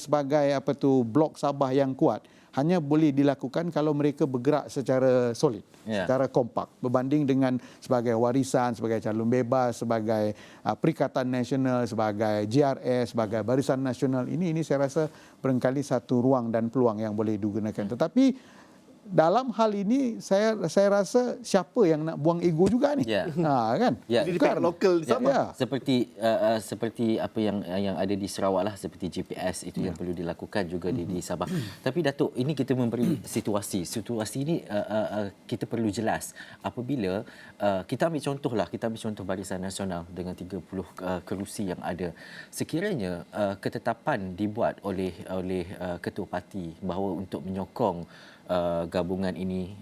blok Sabah yang kuat hanya boleh dilakukan kalau mereka bergerak secara solid, secara kompak, berbanding dengan sebagai warisan, sebagai calon bebas, sebagai Perikatan Nasional, sebagai GRS, sebagai Barisan Nasional. Ini saya rasa barangkali satu ruang dan peluang yang boleh digunakan. Tetapi dalam hal ini saya rasa siapa yang nak buang ego juga ni? Kan? Jadi pihak lokal di Sabah. Seperti apa yang ada di Sarawak lah, seperti GPS itu yang perlu dilakukan juga di Sabah. Tapi Datuk, ini kita memberi situasi. Situasi ini kita perlu jelas. Apabila kita ambil contoh Barisan Nasional dengan 30 kerusi yang ada. Sekiranya ketetapan dibuat oleh ketua parti bahawa untuk menyokong gabungan ini,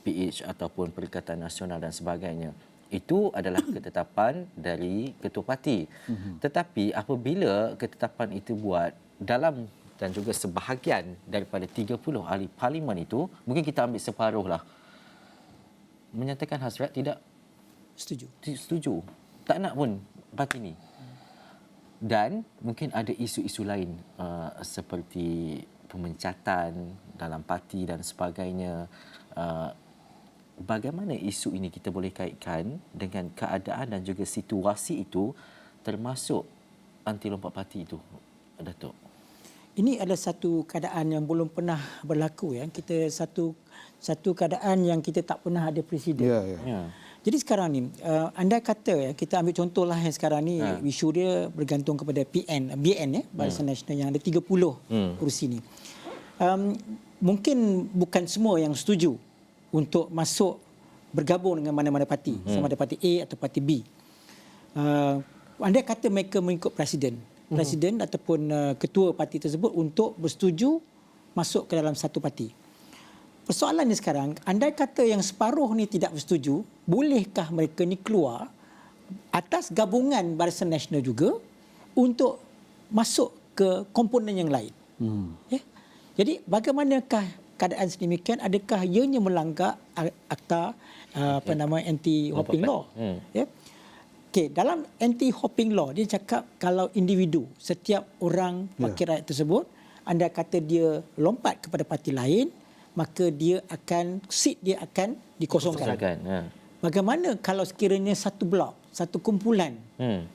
PH ataupun Perikatan Nasional dan sebagainya, itu adalah ketetapan dari ketua parti. Tetapi apabila ketetapan itu buat dalam dan juga sebahagian daripada 30 ahli parlimen itu, mungkin kita ambil separuh lah, menyatakan hasrat tidak setuju, tak nak pun parti ini. Dan mungkin ada isu-isu lain seperti pemecatan dalam parti dan sebagainya. Bagaimana isu ini kita boleh kaitkan dengan keadaan dan juga situasi itu, termasuk anti lompat parti itu, Datuk? Ini adalah satu keadaan yang belum pernah berlaku ya. Kita satu keadaan yang kita tak pernah ada presiden. Jadi sekarang ni, andai kata kita ambil contohlah yang sekarang ni isu dia bergantung kepada BN Barisan Nasional yang ada 30 kursi ni. Mungkin bukan semua yang setuju untuk masuk bergabung dengan mana-mana parti, sama ada parti A atau parti B. Andai kata mereka mengikut presiden ataupun ketua parti tersebut untuk bersetuju masuk ke dalam satu parti. Persoalannya sekarang, andai kata yang separuh ni tidak bersetuju, bolehkah mereka ni keluar atas gabungan Barisan Nasional juga untuk masuk ke komponen yang lain? Ya? Jadi bagaimanakah keadaan sedemikian? Adakah ianya melanggar akta anti-hopping law? Ya? Okay, dalam anti-hopping law, dia cakap kalau individu, setiap orang wakil rakyat tersebut, andai kata dia lompat kepada parti lain, maka seat dia akan dikosongkan. Bagaimana kalau sekiranya satu blok, satu kumpulan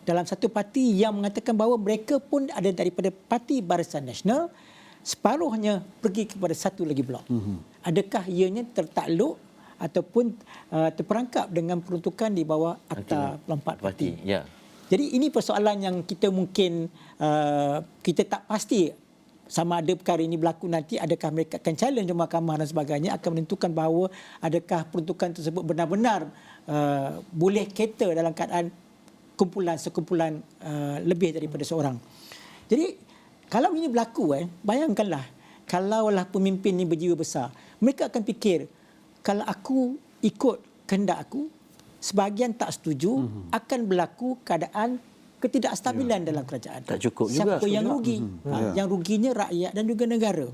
dalam satu parti yang mengatakan bahawa mereka pun ada daripada Parti Barisan Nasional, separuhnya pergi kepada satu lagi blok. Adakah ianya tertakluk ataupun terperangkap dengan peruntukan di bawah akta lompat parti? Jadi ini persoalan yang kita mungkin kita tak pasti sama ada perkara ini berlaku nanti, adakah mereka akan challenge mahkamah dan sebagainya, akan menentukan bahawa adakah peruntukan tersebut benar-benar boleh cater dalam keadaan sekumpulan lebih daripada seorang. Jadi kalau ini berlaku, bayangkanlah kalaulah pemimpin ini berjiwa besar, mereka akan fikir kalau aku ikut kehendak aku, sebahagian tak setuju, akan berlaku keadaan ketidakstabilan dalam kerajaan. Tak cukup siapa juga. Yang rugi? Yang ruginya rakyat dan juga negara.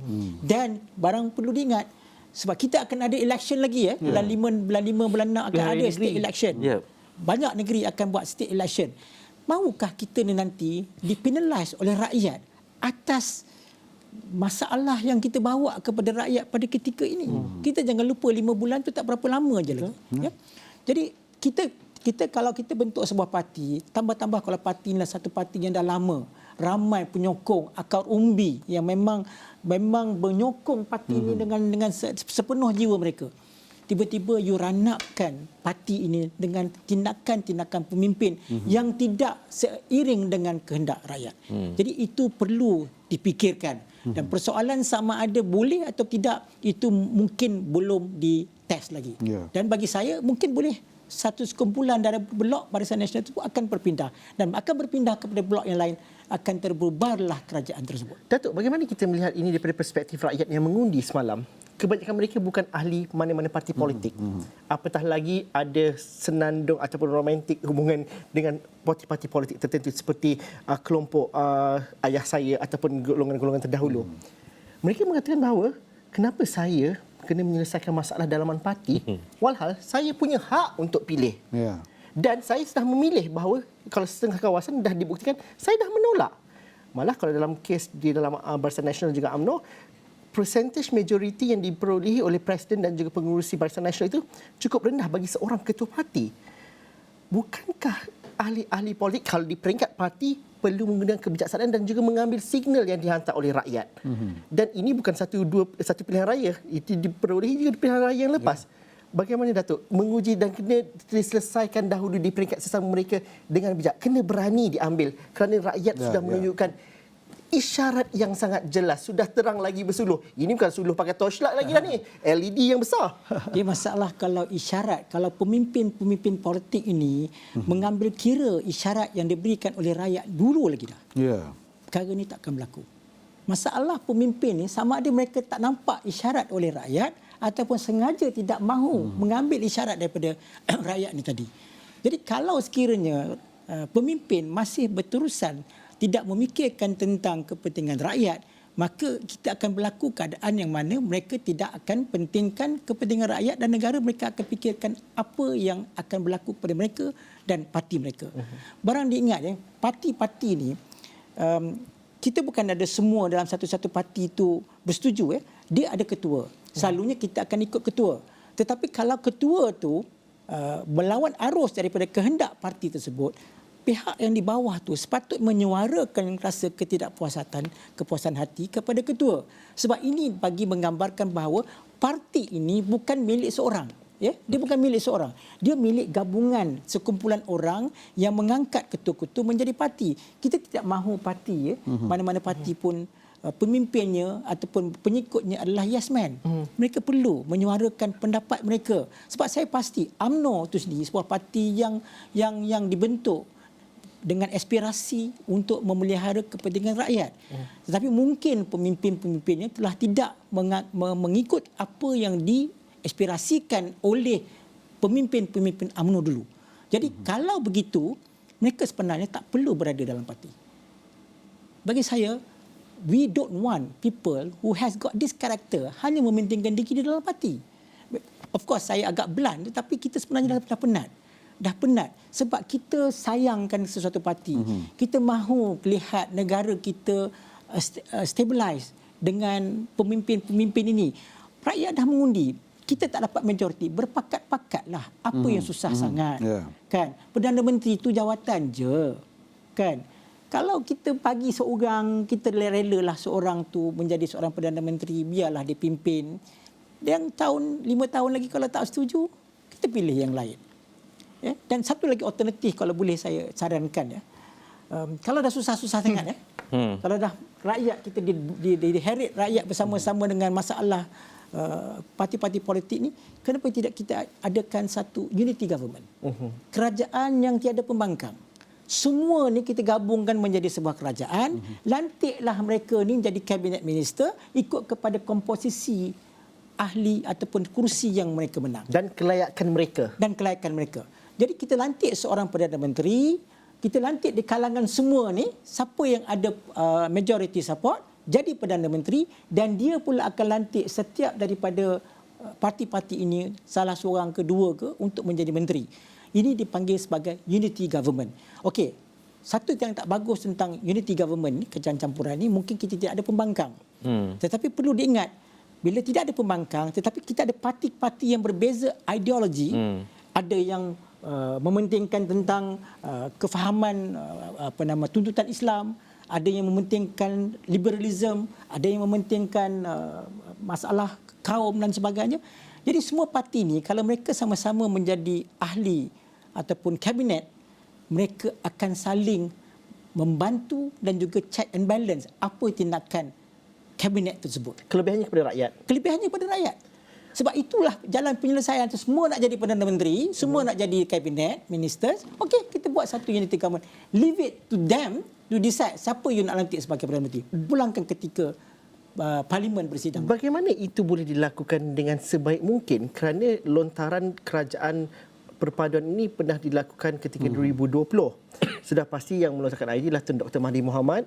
Dan barang perlu diingat, sebab kita akan ada election lagi bulan 5, bulan 6 akan ada state election. Banyak negeri akan buat state election. Maukah kita nanti dipenalize oleh rakyat atas masalah yang kita bawa kepada rakyat pada ketika ini? Kita jangan lupa 5 bulan tu tak berapa lama je lagi. Jadi kita kalau kita bentuk sebuah parti, tambah-tambah kalau parti inilah satu parti yang dah lama, ramai penyokong, akar umbi yang memang menyokong parti ini dengan sepenuh jiwa mereka. Tiba-tiba you ranapkan parti ini dengan tindakan-tindakan pemimpin yang tidak seiring dengan kehendak rakyat. Jadi itu perlu dipikirkan. Dan persoalan sama ada boleh atau tidak, itu mungkin belum dites lagi. Dan bagi saya mungkin boleh. Satu sekumpulan dari blok Barisan Nasional itu akan berpindah dan akan berpindah kepada blok yang lain, akan terbubarlah kerajaan tersebut. Datuk, bagaimana kita melihat ini daripada perspektif rakyat yang mengundi semalam? Kebanyakan mereka bukan ahli mana-mana parti politik. Apatah lagi ada senandung ataupun romantik hubungan dengan parti-parti politik tertentu seperti kelompok ayah saya ataupun golongan-golongan terdahulu. Mereka mengatakan bahawa kenapa saya kena menyelesaikan masalah dalaman parti, walhal saya punya hak untuk pilih. Dan saya sudah memilih bahawa kalau setengah kawasan dah dibuktikan, saya dah menolak. Malah kalau dalam kes di dalam Barisan Nasional juga UMNO, percentage majoriti yang diperolehi oleh Presiden dan juga pengurusi Barisan Nasional itu cukup rendah bagi seorang ketua parti. Bukankah ahli-ahli politik kalau di peringkat parti perlu menggunakan kebijaksanaan dan juga mengambil signal yang dihantar oleh rakyat. Dan ini bukan satu pilihan raya, itu diperolehi juga di pilihan raya yang lepas. Bagaimana Datuk menguji dan kena diselesaikan dahulu di peringkat sesama mereka dengan bijak, kena berani diambil kerana rakyat sudah menunjukkan isyarat yang sangat jelas, sudah terang lagi bersuluh. Ini bukan suluh pakai torchlight lagi dah ni, LED yang besar. Dia masalah kalau isyarat, kalau pemimpin politik ini mengambil kira isyarat yang diberikan oleh rakyat dulu lagi dah. Perkara ini takkan berlaku. Masalah pemimpin ni sama ada mereka tak nampak isyarat oleh rakyat ataupun sengaja tidak mahu mengambil isyarat daripada rakyat ni tadi. Jadi kalau sekiranya pemimpin masih berterusan tidak memikirkan tentang kepentingan rakyat, maka kita akan berlaku keadaan yang mana mereka tidak akan pentingkan kepentingan rakyat dan negara, mereka akan fikirkan apa yang akan berlaku kepada mereka dan parti mereka. Barang diingat parti-parti ni, kita bukan ada semua dalam satu-satu parti itu bersetuju. Dia ada ketua. Selalunya kita akan ikut ketua. Tetapi kalau ketua tu melawan arus daripada kehendak parti tersebut, pihak yang di bawah tu sepatut menyuarakan rasa kepuasan hati kepada ketua. Sebab ini bagi menggambarkan bahawa parti ini bukan milik seorang. Ya, dia bukan milik seorang. Dia milik gabungan sekumpulan orang yang mengangkat ketua-ketua menjadi parti. Kita tidak mahu parti, mana-mana parti pun pemimpinnya ataupun pengikutnya adalah yes man. Mereka perlu menyuarakan pendapat mereka. Sebab saya pasti UMNO itu sendiri sebuah parti yang dibentuk dengan aspirasi untuk memelihara kepentingan rakyat. Tetapi mungkin pemimpin-pemimpinnya telah tidak mengikut apa yang diaspirasikan oleh pemimpin-pemimpin UMNO dulu. Jadi kalau begitu, mereka sebenarnya tak perlu berada dalam parti. Bagi saya, we don't want people who has got this character hanya mementingkan diri di dalam parti. Of course, saya agak blunt, tetapi kita sebenarnya dah penat. Dah penat sebab kita sayangkan sesuatu parti. Kita mahu lihat negara kita stabilize dengan pemimpin-pemimpin ini. Rakyat dah mengundi. Kita tak dapat majoriti. Berpakat-pakatlah. Apa yang susah sangat. Kan? Perdana Menteri itu jawatan je. Kan? Kalau kita bagi seorang, kita rela-lah seorang tu menjadi seorang Perdana Menteri, biarlah dia pimpin. Dan 5 tahun lagi kalau tak setuju, kita pilih yang lain. Ya? Dan satu lagi alternatif kalau boleh saya sarankan. Ya. Kalau dah susah-susah sangat, kalau dah rakyat kita diheret rakyat bersama-sama dengan masalah parti-parti politik ni, kenapa tidak kita adakan satu unity government? Kerajaan yang tiada pembangkang. Semua ni kita gabungkan menjadi sebuah kerajaan, lantiklah mereka ni jadi cabinet minister ikut kepada komposisi ahli ataupun kursi yang mereka menang. Dan kelayakan mereka. Jadi kita lantik seorang Perdana Menteri, kita lantik di kalangan semua ni, siapa yang ada majority support, jadi Perdana Menteri, dan dia pula akan lantik setiap daripada parti-parti ini, salah seorang ke dua ke, untuk menjadi menteri. Ini dipanggil sebagai unity government. Okey, satu yang tak bagus tentang unity government ni, kerajaan campuran ni, mungkin kita tidak ada pembangkang. Tetapi perlu diingat, bila tidak ada pembangkang, tetapi kita ada parti-parti yang berbeza ideologi, ada yang mementingkan tentang kefahaman tuntutan Islam, ada yang mementingkan liberalism, ada yang mementingkan masalah kaum dan sebagainya. Jadi semua parti ni kalau mereka sama-sama menjadi ahli ataupun kabinet, mereka akan saling membantu dan juga check and balance apa tindakan kabinet tersebut. Kelebihannya kepada rakyat. Sebab itulah jalan penyelesaian itu. Semua nak jadi Perdana Menteri, semua nak jadi kabinet, ministers. Okey, kita buat satu unity government. Leave it to them to decide siapa you nak lantik sebagai Perdana Menteri. Pulangkan ketika Parlimen bersidang. Bagaimana itu boleh dilakukan dengan sebaik mungkin? Kerana lontaran kerajaan perpaduan ini pernah dilakukan ketika 2020. Sudah pasti yang melontarkan idea adalah Tun Dr. Mahathir Mohamad.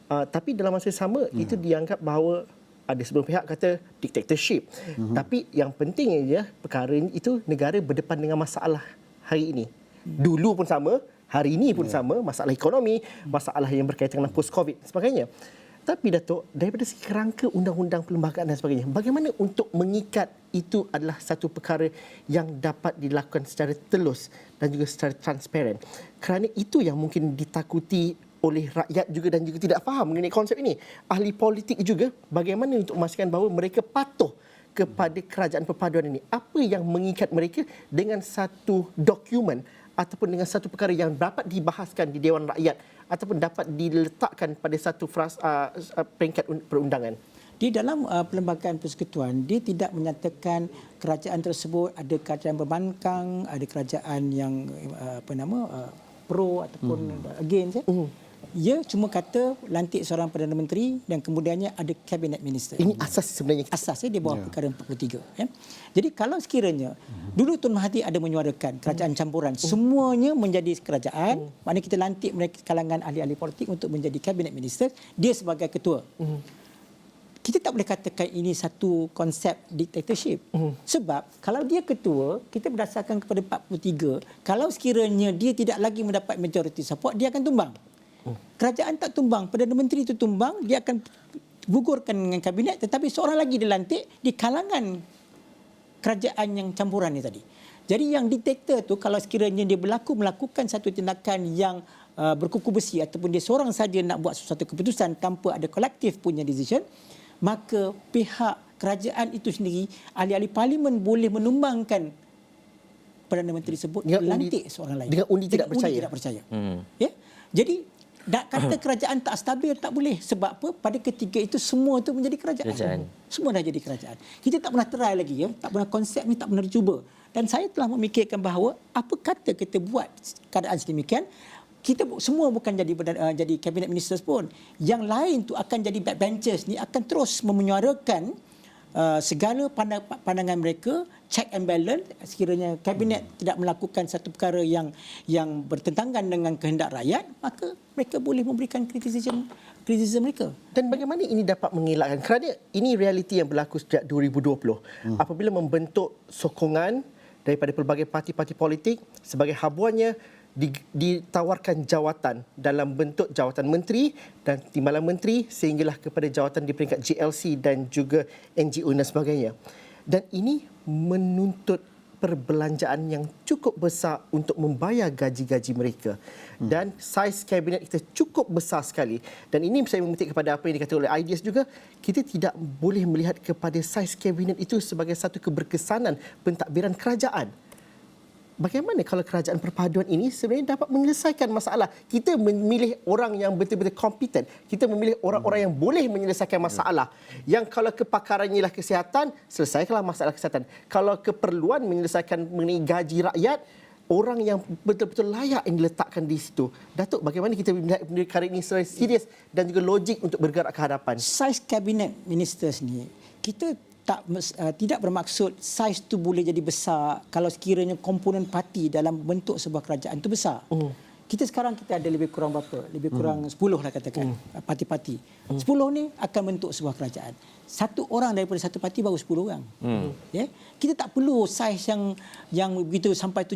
Tapi dalam masa sama, itu dianggap bahawa ada sebuah pihak kata dictatorship. Tapi yang pentingnya je, perkara itu negara berdepan dengan masalah hari ini. Dulu pun sama, hari ini pun sama, masalah ekonomi, masalah yang berkaitan dengan post-COVID dan sebagainya. Tapi Datuk, daripada segi kerangka undang-undang perlembagaan dan sebagainya, bagaimana untuk mengikat itu adalah satu perkara yang dapat dilakukan secara telus dan juga secara transparan. Kerana itu yang mungkin ditakuti oleh rakyat juga dan juga tidak faham mengenai konsep ini. Ahli politik juga bagaimana untuk memastikan bahawa mereka patuh kepada kerajaan perpaduan ini. Apa yang mengikat mereka dengan satu dokumen ataupun dengan satu perkara yang dapat dibahaskan di Dewan Rakyat ataupun dapat diletakkan pada satu peringkat perundangan. Di dalam Perlembagaan Persekutuan, dia tidak menyatakan kerajaan tersebut ada kerajaan berbangkang, ada kerajaan yang pro ataupun against. Ia cuma kata lantik seorang Perdana Menteri dan kemudiannya ada Cabinet Minister. Ini asas sebenarnya. Asasnya di bawah perkara 43. Ya. Jadi kalau sekiranya dulu Tun Mahathir ada menyuarakan kerajaan campuran, semuanya menjadi kerajaan, maknanya kita lantik mereka kalangan ahli-ahli politik untuk menjadi Cabinet Minister, dia sebagai ketua. Kita tak boleh katakan ini satu konsep dictatorship. Sebab kalau dia ketua, kita berdasarkan kepada 43, kalau sekiranya dia tidak lagi mendapat majority support, dia akan tumbang. Kerajaan tak tumbang, Perdana Menteri itu tumbang, dia akan gugurkan dengan kabinet, tetapi seorang lagi dilantik di kalangan kerajaan yang campuran ni tadi. Jadi yang diktator tu kalau sekiranya dia melakukan satu tindakan yang berkuku besi ataupun dia seorang saja nak buat sesuatu keputusan tanpa ada kolektif punya decision, maka pihak kerajaan itu sendiri, ahli-ahli parlimen boleh menumbangkan Perdana Menteri tersebut Dengan undi- lantik seorang lain. dengan undi tidak percaya. Tidak percaya. Ya? Jadi nak kata kerajaan tak stabil tak boleh. Sebab apa? Pada ketika itu semua itu menjadi kerajaan. Semua dah jadi kerajaan. Kita tak pernah try lagi ya. Tak pernah konsep ni tak pernah dicuba. Dan saya telah memikirkan bahawa apa kata kita buat keadaan sedemikian, kita semua bukan jadi cabinet ministers pun. Yang lain tu akan jadi backbenchers ni akan terus menyuarakan segala pandangan mereka, check and balance. Sekiranya kabinet tidak melakukan satu perkara yang bertentangan dengan kehendak rakyat, maka mereka boleh memberikan kritisisme mereka. Dan bagaimana ini dapat mengelakkan? Kerana ini realiti yang berlaku sejak 2020. Apabila membentuk sokongan daripada pelbagai parti-parti politik, sebagai habuannya ditawarkan jawatan dalam bentuk jawatan menteri dan timbalan menteri sehinggalah kepada jawatan di peringkat GLC dan juga NGO dan sebagainya. Dan ini menuntut perbelanjaan yang cukup besar untuk membayar gaji-gaji mereka. Dan saiz kabinet kita cukup besar sekali. Dan ini saya memetik kepada apa yang dikatakan oleh Ideas juga, kita tidak boleh melihat kepada saiz kabinet itu sebagai satu keberkesanan pentadbiran kerajaan. Bagaimana kalau kerajaan perpaduan ini sebenarnya dapat menyelesaikan masalah? Kita memilih orang yang betul-betul kompeten. Kita memilih orang-orang yang boleh menyelesaikan masalah. Yang kalau kepakarannya ialah kesihatan, selesaikanlah masalah kesihatan. Kalau keperluan menyelesaikan mengenai gaji rakyat, orang yang betul-betul layak yang diletakkan di situ. Datuk, bagaimana kita melihat perkara ini secara serius dan juga logik untuk bergerak ke hadapan? Saiz cabinet ministers ni, kita tidak bermaksud saiz tu boleh jadi besar kalau sekiranya komponen parti dalam bentuk sebuah kerajaan tu besar. Kita sekarang kita ada lebih kurang berapa? Lebih kurang 10 lah katakan parti-parti. 10 ni akan bentuk sebuah kerajaan. Satu orang daripada satu parti baru 10 orang. Ya? Kita tak perlu saiz yang begitu sampai 70.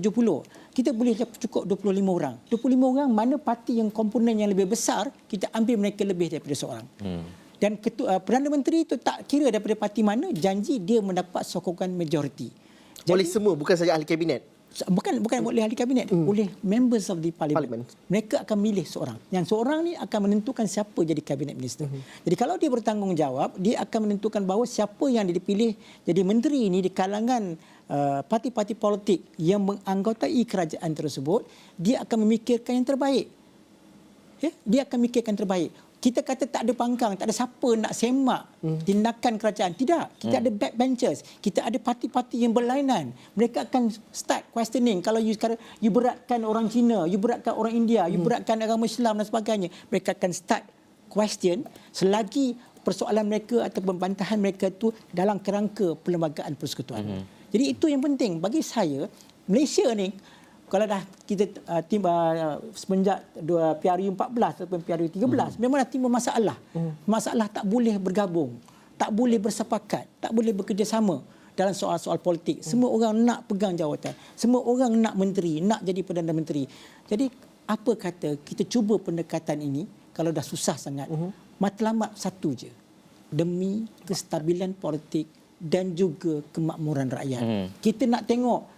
Kita boleh cukup 25 orang. 25 orang mana parti yang komponen yang lebih besar, kita ambil mereka lebih daripada seorang. Dan Perdana Menteri itu tak kira daripada parti mana, janji dia mendapat sokongan majoriti. Oleh semua, bukan saja ahli kabinet. Bukan oleh ahli kabinet, oleh members of the parliament. Mereka akan milih seorang. Yang seorang ni akan menentukan siapa jadi cabinet minister. Jadi kalau dia bertanggungjawab, dia akan menentukan bahawa siapa yang dipilih jadi menteri ini di kalangan parti-parti politik yang menganggotai kerajaan tersebut, dia akan memikirkan yang terbaik. Ya? Dia akan memikirkan yang terbaik. Kita kata tak ada pangkang, tak ada siapa nak semak tindakan kerajaan. Tidak. Kita ada backbenchers. Kita ada parti-parti yang berlainan. Mereka akan start questioning. Kalau you beratkan orang Cina, you beratkan orang India, you beratkan agama Islam dan sebagainya, mereka akan start question selagi persoalan mereka atau pembantahan mereka itu dalam kerangka perlembagaan persekutuan. Jadi itu yang penting. Bagi saya, Malaysia ni, kalau dah kita semenjak PRU 14 ataupun PRU 13, memang dah timbul masalah. Masalah tak boleh bergabung, tak boleh bersepakat, tak boleh bekerjasama dalam soal-soal politik. Semua orang nak pegang jawatan. Semua orang nak menteri, nak jadi Perdana Menteri. Jadi apa kata kita cuba pendekatan ini kalau dah susah sangat. Matlamat satu je. Demi kestabilan politik dan juga kemakmuran rakyat. Kita nak tengok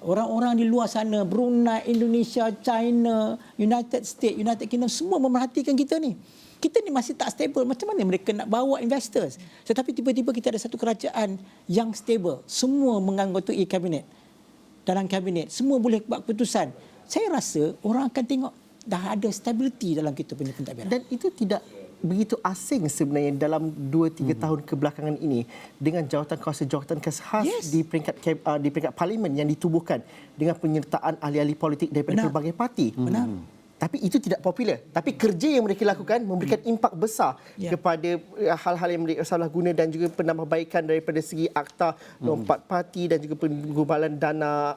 orang-orang di luar sana, Brunei, Indonesia, China, United States, United Kingdom, semua memerhatikan kita ni. Kita ni masih tak stable. Macam mana mereka nak bawa investors? Tetapi tiba-tiba kita ada satu kerajaan yang stable. Semua menganggotai kabinet. Dalam kabinet, semua boleh buat keputusan. Saya rasa orang akan tengok dah ada stability dalam kita punya pentadbiran. Dan itu tidak begitu asing sebenarnya dalam 2-3 tahun kebelakangan ini dengan jawatan kuasa khas di peringkat parlimen yang ditubuhkan dengan penyertaan ahli-ahli politik daripada pelbagai parti. Benar. Tapi itu tidak popular. Tapi kerja yang mereka lakukan memberikan impak besar kepada hal-hal yang mereka salah guna dan juga penambahbaikan daripada segi akta lompat parti dan juga penggubalan dana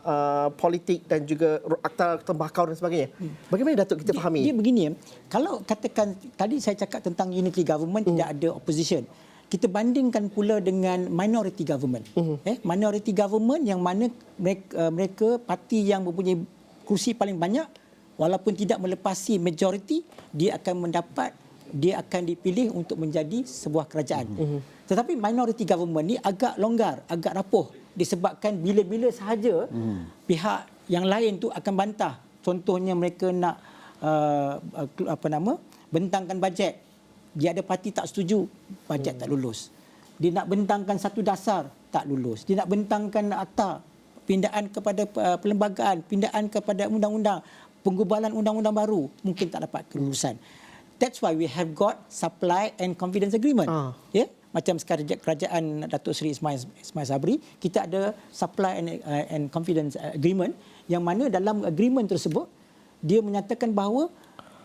politik dan juga akta tembakau dan sebagainya. Bagaimana Datuk kita fahami? Dia begini, kalau katakan tadi saya cakap tentang unity government, tidak ada opposition. Kita bandingkan pula dengan minority government. Minority government yang mana mereka parti yang mempunyai kursi paling banyak, walaupun tidak melepasi majoriti, dia akan dipilih untuk menjadi sebuah kerajaan. Tetapi minority government ni agak longgar, agak rapuh disebabkan bila-bila sahaja pihak yang lain tu akan bantah. Contohnya mereka nak bentangkan bajet. Dia ada parti tak setuju, bajet tak lulus. Dia nak bentangkan satu dasar, tak lulus. Dia nak bentangkan akta, pindaan kepada perlembagaan, pindaan kepada undang-undang, penggubalan undang-undang baru, mungkin tak dapat kelulusan. That's why we have got supply and confidence agreement. Ya, macam sekarang kerajaan Datuk Seri Ismail Sabri, kita ada supply and confidence agreement yang mana dalam agreement tersebut dia menyatakan bahawa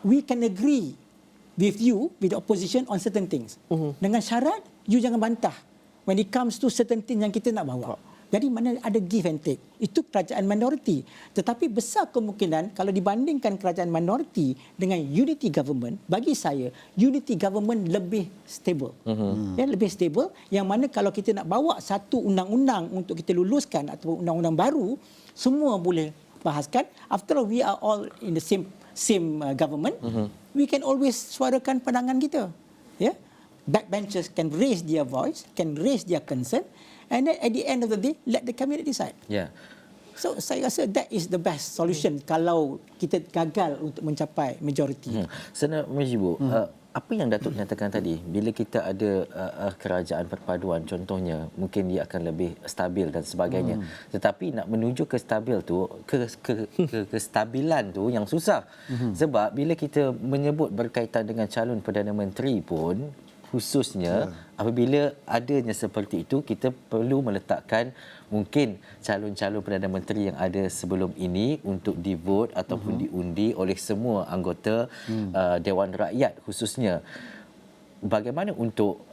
we can agree with you, with the opposition on certain things. Dengan syarat you jangan bantah when it comes to certain things yang kita nak bawa. Jadi mana ada give and take. Itu kerajaan minoriti. Tetapi besar kemungkinan kalau dibandingkan kerajaan minoriti dengan unity government, bagi saya unity government lebih stable. Ya, lebih stable, yang mana kalau kita nak bawa satu undang-undang untuk kita luluskan atau undang-undang baru, semua boleh bahaskan. After all, we are all in the same government. We can always suarakan pandangan kita. Ya. Backbenchers can raise their voice, can raise their concern, and then at the end of the day, let the cabinet decide. Ya. So saya rasa that is the best solution kalau kita gagal untuk mencapai majority. Senator Mujibu, apa yang Datuk nyatakan tadi, bila kita ada kerajaan perpaduan contohnya, mungkin dia akan lebih stabil dan sebagainya. Tetapi nak menuju ke stabil tu, kestabilan tu yang susah. Sebab bila kita menyebut berkaitan dengan calon Perdana Menteri pun, khususnya apabila adanya seperti itu, kita perlu meletakkan mungkin calon-calon Perdana Menteri yang ada sebelum ini untuk divote ataupun diundi oleh semua anggota Dewan Rakyat khususnya. Bagaimana untuk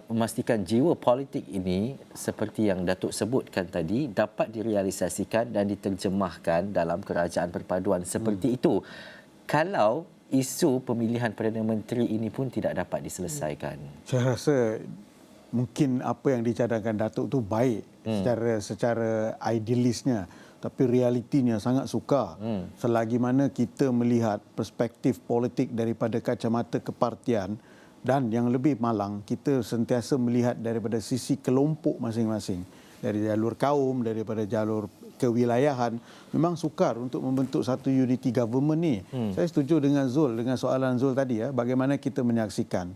memastikan jiwa politik ini seperti yang Datuk sebutkan tadi dapat direalisasikan dan diterjemahkan dalam kerajaan perpaduan seperti itu, kalau isu pemilihan Perdana Menteri ini pun tidak dapat diselesaikan? Saya rasa mungkin apa yang dicadangkan Datuk tu baik secara idealisnya, tapi realitinya sangat sukar. Selagi mana kita melihat perspektif politik daripada kacamata kepartian, dan yang lebih malang, kita sentiasa melihat daripada sisi kelompok masing-masing, dari jalur kaum, daripada jalur kewilayahan, memang sukar untuk membentuk satu unity government ni. Saya setuju dengan Zul, dengan soalan Zul tadi, bagaimana kita menyaksikan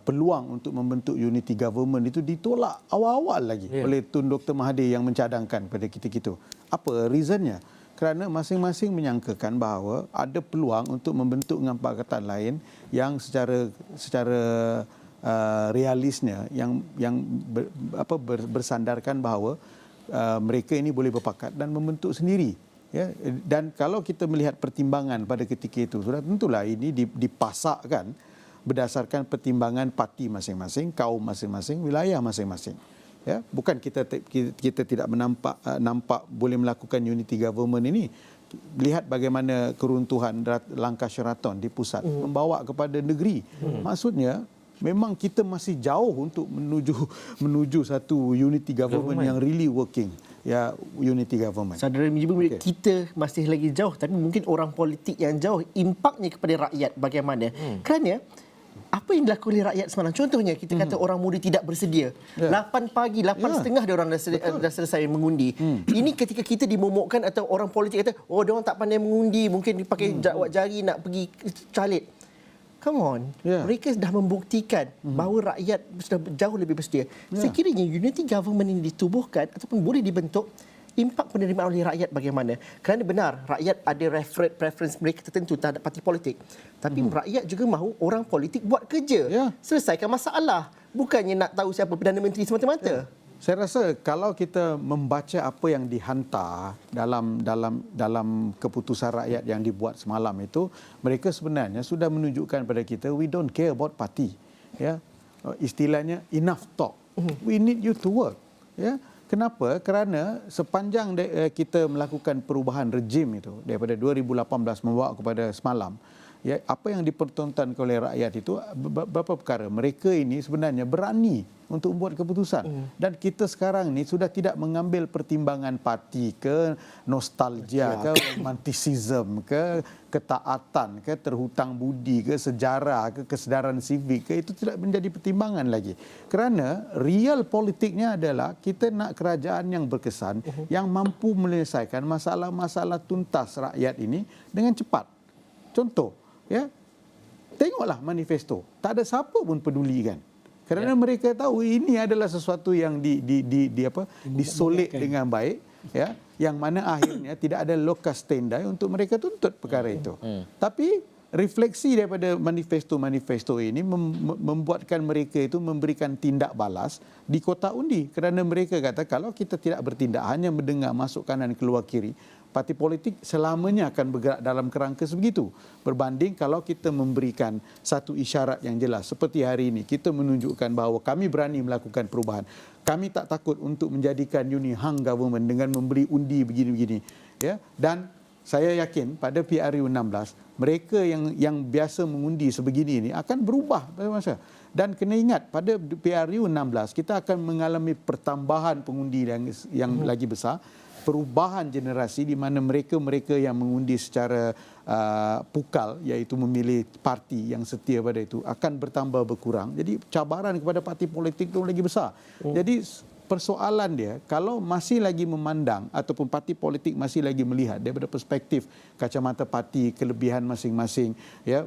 peluang untuk membentuk unity government itu ditolak awal-awal lagi oleh Tun Dr. Mahathir yang mencadangkan pada kita-kita. Apa reasonnya? Kerana masing-masing menyangkakan bahawa ada peluang untuk membentuk dengan pakatan lain yang secara realisnya yang bersandarkan bahawa mereka ini boleh berpakat dan membentuk sendiri. Ya, dan kalau kita melihat pertimbangan pada ketika itu, sudah tentulah ini dipasakkan berdasarkan pertimbangan parti masing-masing, kaum masing-masing, wilayah masing-masing. Ya, bukan kita tidak nampak boleh melakukan unity government ini. Lihat bagaimana keruntuhan langkah Sheraton di pusat membawa kepada negeri. Maksudnya memang kita masih jauh untuk menuju satu unity government yang really working. Ya, unity government. Saudara Mujibu, kita masih lagi jauh, tapi mungkin orang politik yang jauh, impaknya kepada rakyat bagaimana? Kerana apa yang dilakukan oleh rakyat semalam, contohnya kita kata orang muda tidak bersedia. 8 pagi, 8.30 dia orang dah selesai mengundi. Ini ketika kita dimomokkan atau orang politik kata, oh dia orang tak pandai mengundi, mungkin dipakai jawat jari nak pergi calit. Come on. Mereka dah membuktikan bahawa rakyat sudah jauh lebih bersedia. Sekiranya unity government ini ditubuhkan ataupun boleh dibentuk, impak penerimaan oleh rakyat bagaimana? Kerana benar, rakyat ada preference mereka tertentu terhadap parti politik. Tapi rakyat juga mahu orang politik buat kerja. Selesaikan masalah. Bukannya nak tahu siapa Perdana Menteri semata-mata. Saya rasa kalau kita membaca apa yang dihantar dalam keputusan rakyat yang dibuat semalam itu, mereka sebenarnya sudah menunjukkan pada kita, we don't care about party. Ya, istilahnya enough talk. We need you to work. Ya. Kenapa? Kerana sepanjang kita melakukan perubahan rejim itu daripada 2018 membawa kepada semalam, ya, apa yang dipertontonkan oleh rakyat itu beberapa perkara. Mereka ini sebenarnya berani untuk membuat keputusan. Dan kita sekarang ni sudah tidak mengambil pertimbangan parti ke nostalgia ke romanticism ke ketaatan ke terhutang budi ke sejarah ke kesedaran sivik ke, itu tidak menjadi pertimbangan lagi. Kerana real politiknya adalah kita nak kerajaan yang berkesan, yang mampu menyelesaikan masalah-masalah tuntas rakyat ini dengan cepat. Contoh, ya, tengoklah manifesto. Tak ada siapa pun peduli kan. Kerana mereka tahu ini adalah sesuatu yang disolek dengan baik ya, yang mana akhirnya tidak ada locus standi untuk mereka tuntut perkara itu. Tapi refleksi daripada manifesto-manifesto ini membuatkan mereka itu memberikan tindak balas di kotak undi, kerana mereka kata kalau kita tidak bertindak, hanya mendengar masuk kanan keluar kiri, parti politik selamanya akan bergerak dalam kerangka sebegitu. Berbanding kalau kita memberikan satu isyarat yang jelas. Seperti hari ini, kita menunjukkan bahawa kami berani melakukan perubahan. Kami tak takut untuk menjadikan uni hung government dengan memberi undi begini-begini. Ya? Dan saya yakin pada PRU 16, mereka yang biasa mengundi sebegini ini akan berubah pada masa. Dan kena ingat, pada PRU 16, kita akan mengalami pertambahan pengundi yang lagi besar. Perubahan generasi di mana mereka yang mengundi secara pukal, iaitu memilih parti yang setia pada itu, akan bertambah berkurang. Jadi cabaran kepada parti politik itu lagi besar. Jadi persoalan dia, kalau masih lagi memandang ataupun parti politik masih lagi melihat daripada perspektif kacamata parti, kelebihan masing-masing, ya,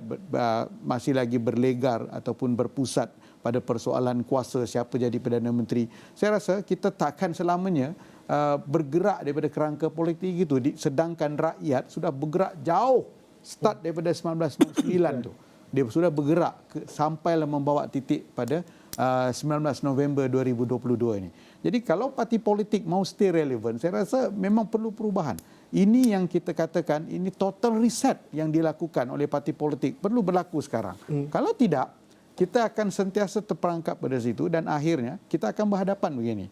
masih lagi berlegar ataupun berpusat pada persoalan kuasa siapa jadi Perdana Menteri, saya rasa kita takkan selamanya bergerak daripada kerangka politik itu, sedangkan rakyat sudah bergerak jauh start daripada 1999 tu. Dia sudah bergerak sampailah membawa titik pada 19 November 2022 ini. Jadi kalau parti politik mau stay relevant, saya rasa memang perlu perubahan. Ini yang kita katakan, ini total reset yang dilakukan oleh parti politik perlu berlaku sekarang. Kalau tidak, kita akan sentiasa terperangkap pada situ dan akhirnya kita akan berhadapan begini.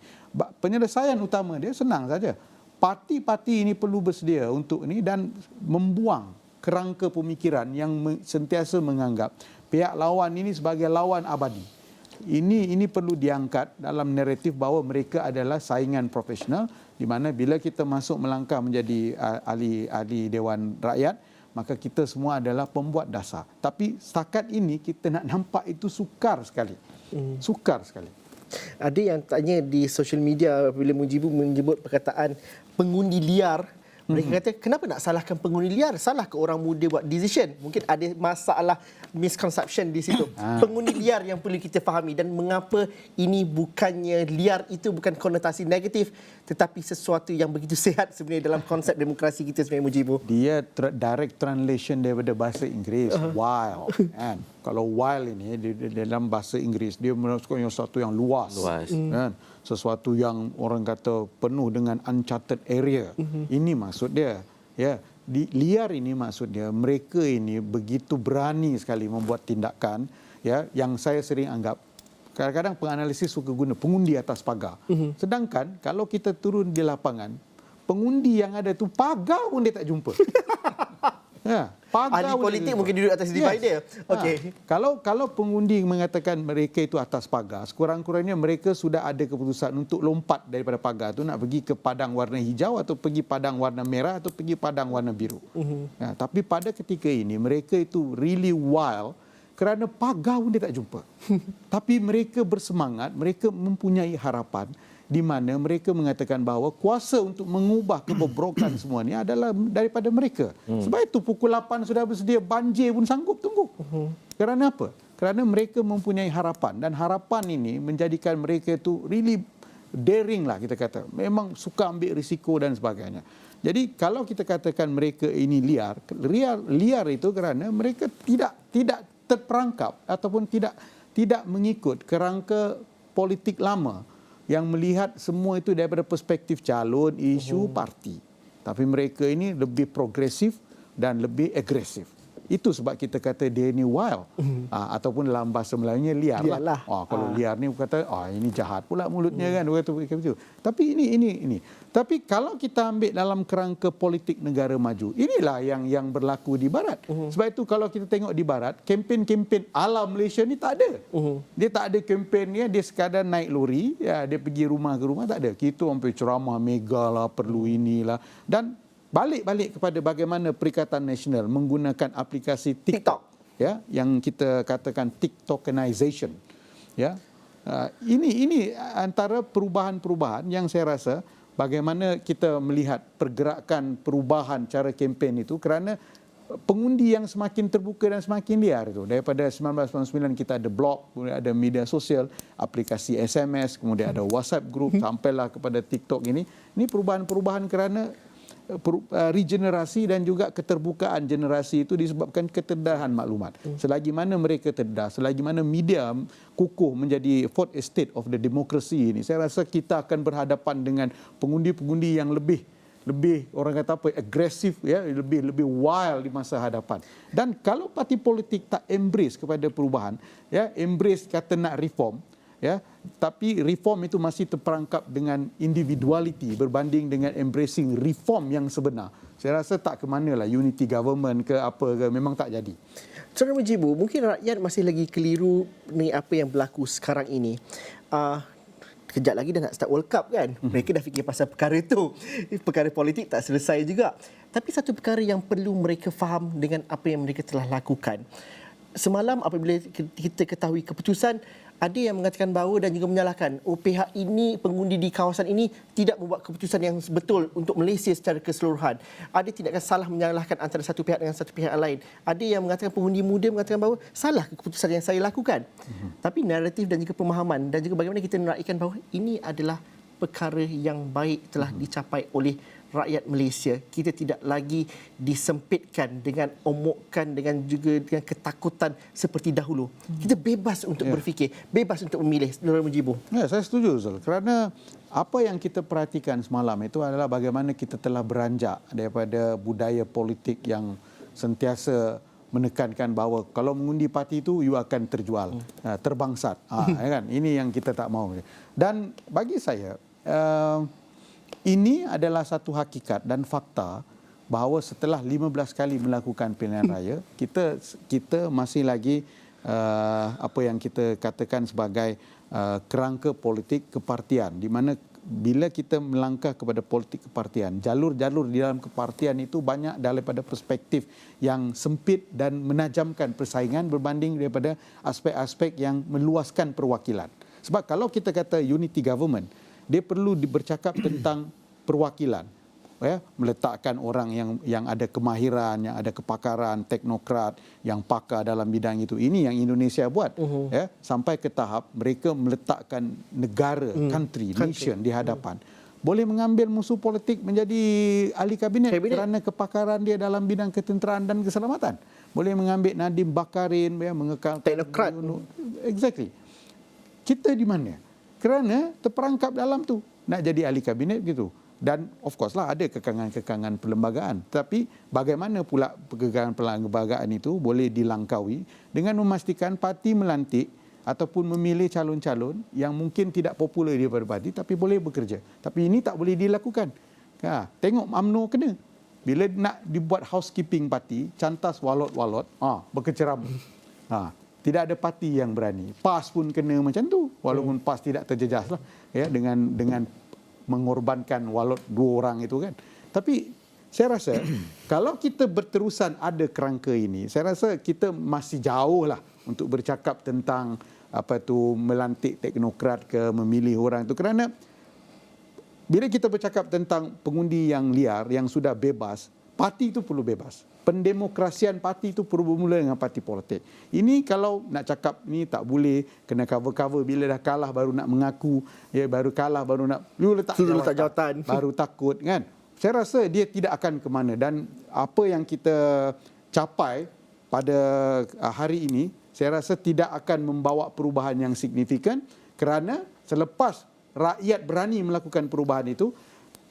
Penyelesaian utama dia senang saja. Parti-parti ini perlu bersedia untuk ini dan membuang kerangka pemikiran yang sentiasa menganggap pihak lawan ini sebagai lawan abadi. Ini perlu diangkat dalam naratif bahawa mereka adalah saingan profesional, di mana bila kita masuk melangkah menjadi ahli Dewan Rakyat, maka kita semua adalah pembuat dasar. Tapi setakat ini kita nak nampak itu sukar sekali. Sukar sekali. Ada yang tanya di social media bila Mujibu menyebut perkataan pengundi liar. Mereka kata, kenapa nak salahkan pengundi liar? Salah ke orang muda buat decision? Mungkin ada masalah misconception di situ. Pengundi liar yang perlu kita fahami dan mengapa ini bukannya liar itu bukan konotasi negatif tetapi sesuatu yang begitu sihat sebenarnya dalam konsep demokrasi kita sebenarnya, Mujibu. Dia direct translation daripada bahasa Inggeris, wild. Kan? Kalau wild ini dalam bahasa Inggeris, dia menunjukkan sesuatu yang luas. Kan? Sesuatu yang orang kata penuh dengan uncharted area. Ini maksud dia. Ya, liar ini maksud dia. Mereka ini begitu berani sekali membuat tindakan, ya, yang saya sering anggap kadang-kadang penganalisis suka guna pengundi atas pagar. Sedangkan kalau kita turun di lapangan, pengundi yang ada tu pagar pun dia tak jumpa. Ya, ahli politik mungkin duduk atas divider. Okey. Kalau pengundi mengatakan mereka itu atas pagar, sekurang-kurangnya mereka sudah ada keputusan untuk lompat daripada pagar tu nak pergi ke padang warna hijau atau pergi padang warna merah atau pergi padang warna biru. Ya, tapi pada ketika ini mereka itu really wild kerana pagar pun dia tak jumpa. Tapi mereka bersemangat, mereka mempunyai harapan di mana mereka mengatakan bahawa kuasa untuk mengubah kebobrokan semua ini adalah daripada mereka. Sebab itu pukul 8 sudah bersedia, banjir pun sanggup tunggu. Kerana apa? Kerana mereka mempunyai harapan dan harapan ini menjadikan mereka itu really daring lah kita kata. Memang suka ambil risiko dan sebagainya. Jadi kalau kita katakan mereka ini liar itu kerana mereka tidak terperangkap ataupun tidak mengikut kerangka politik lama yang melihat semua itu daripada perspektif calon, isu, parti. Tapi mereka ini lebih progresif dan lebih agresif. Itu sebab kita kata dia ni wild. Ataupun dalam bahasa Melayunya liar lah. Kalau liar ni kata ini jahat pula mulutnya kan. Begitu. Tapi ini. Tapi kalau kita ambil dalam kerangka politik negara maju, inilah yang berlaku di Barat. Sebab itu kalau kita tengok di Barat, kempen-kempen ala Malaysia ni tak ada. Dia tak ada kempen dia sekadar naik lori, ya, dia pergi rumah ke rumah, tak ada. Kita sampai ceramah mega lah, perlu inilah. Dan balik kepada bagaimana Perikatan Nasional menggunakan aplikasi TikTok, ya, yang kita katakan TikTokenization, ya. Ini antara perubahan-perubahan yang saya rasa bagaimana kita melihat pergerakan perubahan cara kempen itu kerana pengundi yang semakin terbuka dan semakin liar itu. Daripada 1999 kita ada blog, kemudian ada media sosial, aplikasi SMS, kemudian ada WhatsApp group, sampailah kepada TikTok ini. Ini perubahan-perubahan kerana regenerasi dan juga keterbukaan generasi itu disebabkan keterdedahan maklumat. Selagi mana mereka terdedah, selagi mana media kukuh menjadi fourth estate of the democracy ini, saya rasa kita akan berhadapan dengan pengundi-pengundi yang lebih orang kata apa, agresif, ya, lebih wild di masa hadapan. Dan kalau parti politik tak embrace kepada perubahan, ya, embrace kata nak reform, ya, tapi reform itu masih terperangkap dengan individuality berbanding dengan embracing reform yang sebenar, saya rasa tak ke manalah, unity government ke apa ke, memang tak jadi. Saudara Mujibu, mungkin rakyat masih lagi keliru ni apa yang berlaku sekarang ini. Kejap lagi dah nak start World Cup kan. Mereka dah fikir pasal perkara itu. Perkara politik tak selesai juga. Tapi satu perkara yang perlu mereka faham dengan apa yang mereka telah lakukan. Semalam apabila kita ketahui keputusan, ada yang mengatakan bahawa dan juga menyalahkan, pihak ini, pengundi di kawasan ini tidak membuat keputusan yang betul untuk Malaysia secara keseluruhan. Ada tindakan salah menyalahkan antara satu pihak dengan satu pihak lain. Ada yang mengatakan, pengundi muda mengatakan bahawa salah keputusan yang saya lakukan. Tapi naratif dan juga pemahaman dan juga bagaimana kita meraihkan bahawa ini adalah perkara yang baik telah dicapai oleh rakyat Malaysia. Kita tidak lagi disempitkan dengan omokan, dengan juga dengan ketakutan seperti dahulu. Kita bebas untuk berfikir, bebas untuk memilih. Saudara Mujibu. Ya, saya setuju, Zul. Kerana apa yang kita perhatikan semalam itu adalah bagaimana kita telah beranjak daripada budaya politik yang sentiasa menekankan bahawa kalau mengundi parti itu you akan terjual, terbangsat. Kan? Ini yang kita tak mahu. Dan bagi saya, ini adalah satu hakikat dan fakta bahawa setelah 15 kali melakukan pilihan raya, kita masih lagi apa yang kita katakan sebagai kerangka politik kepartian, di mana bila kita melangkah kepada politik kepartian, jalur-jalur di dalam kepartian itu banyak daripada perspektif yang sempit dan menajamkan persaingan berbanding daripada aspek-aspek yang meluaskan perwakilan. Sebab kalau kita kata unity government, dia perlu bercakap tentang perwakilan, ya, meletakkan orang yang ada kemahiran, yang ada kepakaran, teknokrat yang pakar dalam bidang itu. Ini yang Indonesia buat, ya, sampai ke tahap mereka meletakkan negara, country, nation di hadapan. Boleh mengambil musuh politik menjadi ahli kabinet kerana kepakaran dia dalam bidang ketenteraan dan keselamatan. Boleh mengambil Nadiem Bakarin, ya, mengekal teknokrat. Exactly. Kita di mana? Kerana terperangkap dalam tu nak jadi ahli kabinet gitu. Dan of course lah ada kekangan-kekangan perlembagaan. Tapi bagaimana pula kekangan perlembagaan itu boleh dilangkaui dengan memastikan parti melantik ataupun memilih calon-calon yang mungkin tidak popular daripada parti tapi boleh bekerja. Tapi ini tak boleh dilakukan. Tengok UMNO kena. Bila nak dibuat housekeeping parti, cantas walot-walot, berkeceramuk. Tidak ada parti yang berani. PAS pun kena macam tu. Walaupun PAS tidak terjejas lah, ya, dengan mengorbankan walot 2 orang itu kan. Tapi saya rasa kalau kita berterusan ada kerangka ini, saya rasa kita masih jauh lah untuk bercakap tentang melantik teknokrat ke memilih orang itu. Kerana bila kita bercakap tentang pengundi yang liar, yang sudah bebas, parti itu perlu bebas. Pendemokrasian parti itu perlu bermula dengan parti politik. Ini kalau nak cakap ni tak boleh, kena cover-cover, bila dah kalah baru nak mengaku, ya, baru kalah baru nak letak jawatan, baru takut kan. Saya rasa dia tidak akan ke mana. Dan apa yang kita capai pada hari ini, saya rasa tidak akan membawa perubahan yang signifikan, kerana selepas rakyat berani melakukan perubahan itu,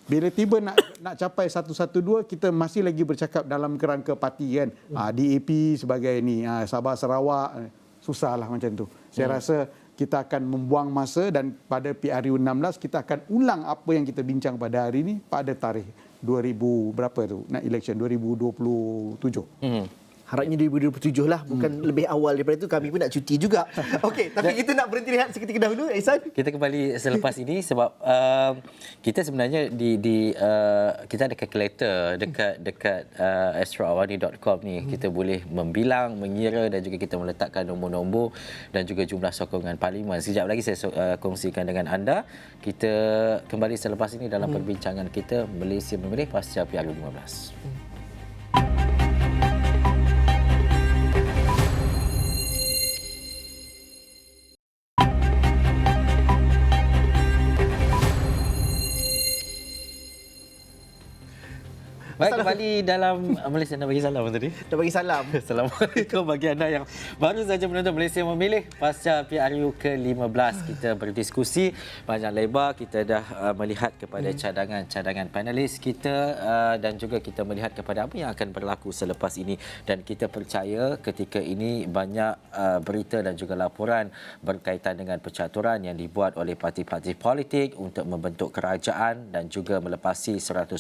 bila tiba nak capai 112, kita masih lagi bercakap dalam kerangka parti kan. DAP sebagai ni, Sabah Sarawak, susahlah macam tu. Saya rasa kita akan membuang masa dan pada PRU 16 kita akan ulang apa yang kita bincang pada hari ini pada tarikh 2000 berapa tu nak election 2027. Harapnya 2027 lah, bukan lebih awal daripada itu. Kami pun nak cuti juga. Okey, tapi kita nak berhenti rehat seketika dahulu, Ihsan. Kita kembali selepas ini sebab kita sebenarnya kita ada calculator dekat astroawani.com ni. Kita boleh membilang, mengira dan juga kita meletakkan nombor-nombor dan juga jumlah sokongan parlimen. Sekejap lagi saya kongsikan dengan anda. Kita kembali selepas ini dalam perbincangan kita Malaysia memilih pasca PRU 15. Baik, kembali dalam Malaysia. Nak bagi salam tadi. Dah bagi salam. Assalamualaikum bagi anda yang baru saja menonton Malaysia Memilih pasca PRU ke-15. Kita berdiskusi panjang lebar. Kita dah melihat kepada cadangan-cadangan panelis kita dan juga kita melihat kepada apa yang akan berlaku selepas ini. Dan kita percaya ketika ini banyak berita dan juga laporan berkaitan dengan percaturan yang dibuat oleh parti-parti politik untuk membentuk kerajaan dan juga melepasi 112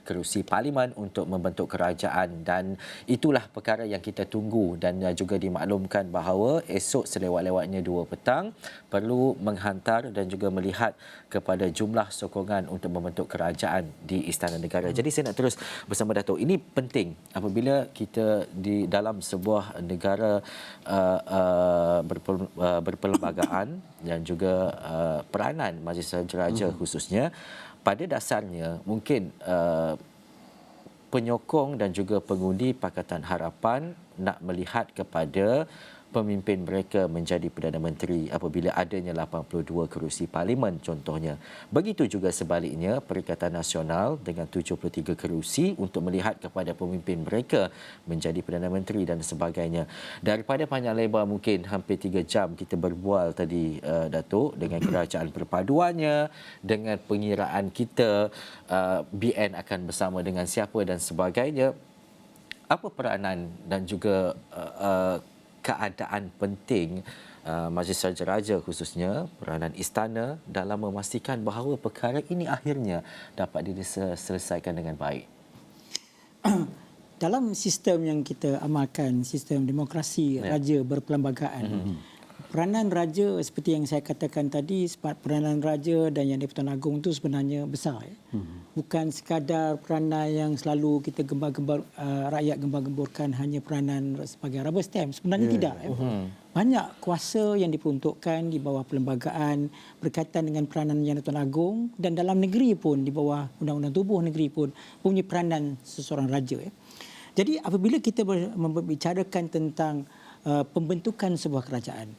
kerusi parlimen untuk membentuk kerajaan, dan itulah perkara yang kita tunggu. Dan juga dimaklumkan bahawa esok selewat-lewatnya 2 petang perlu menghantar dan juga melihat kepada jumlah sokongan untuk membentuk kerajaan di Istana Negara. Jadi saya nak terus bersama Datuk. Ini penting apabila kita di dalam sebuah negara berperlembagaan dan juga peranan Majlis Raja khususnya, pada dasarnya mungkin penyokong dan juga pengundi Pakatan Harapan nak melihat kepada pemimpin mereka menjadi Perdana Menteri apabila adanya 82 kerusi parlimen contohnya. Begitu juga sebaliknya Perikatan Nasional dengan 73 kerusi untuk melihat kepada pemimpin mereka menjadi Perdana Menteri dan sebagainya. Daripada panjang lebar mungkin hampir 3 jam kita berbual tadi Datuk, dengan kerajaan perpaduannya, dengan pengiraan kita BN akan bersama dengan siapa dan sebagainya. Apa peranan dan juga keadaan penting Majlis Raja khususnya peranan istana dalam memastikan bahawa perkara ini akhirnya dapat diselesaikan dengan baik? Dalam sistem yang kita amalkan, sistem demokrasi raja berperlembagaan, peranan raja seperti yang saya katakan tadi, peranan raja dan Yang di-Pertuan Agong itu sebenarnya besar. Bukan sekadar peranan yang selalu kita rakyat gembar-gemburkan hanya peranan sebagai rubber stamp. Sebenarnya tidak. Banyak kuasa yang diperuntukkan di bawah perlembagaan berkaitan dengan peranan Yang di-Pertuan Agong, dan dalam negeri pun di bawah Undang-Undang Tubuh Negeri pun punya peranan seseorang raja. Jadi apabila kita membicarakan tentang pembentukan sebuah kerajaan,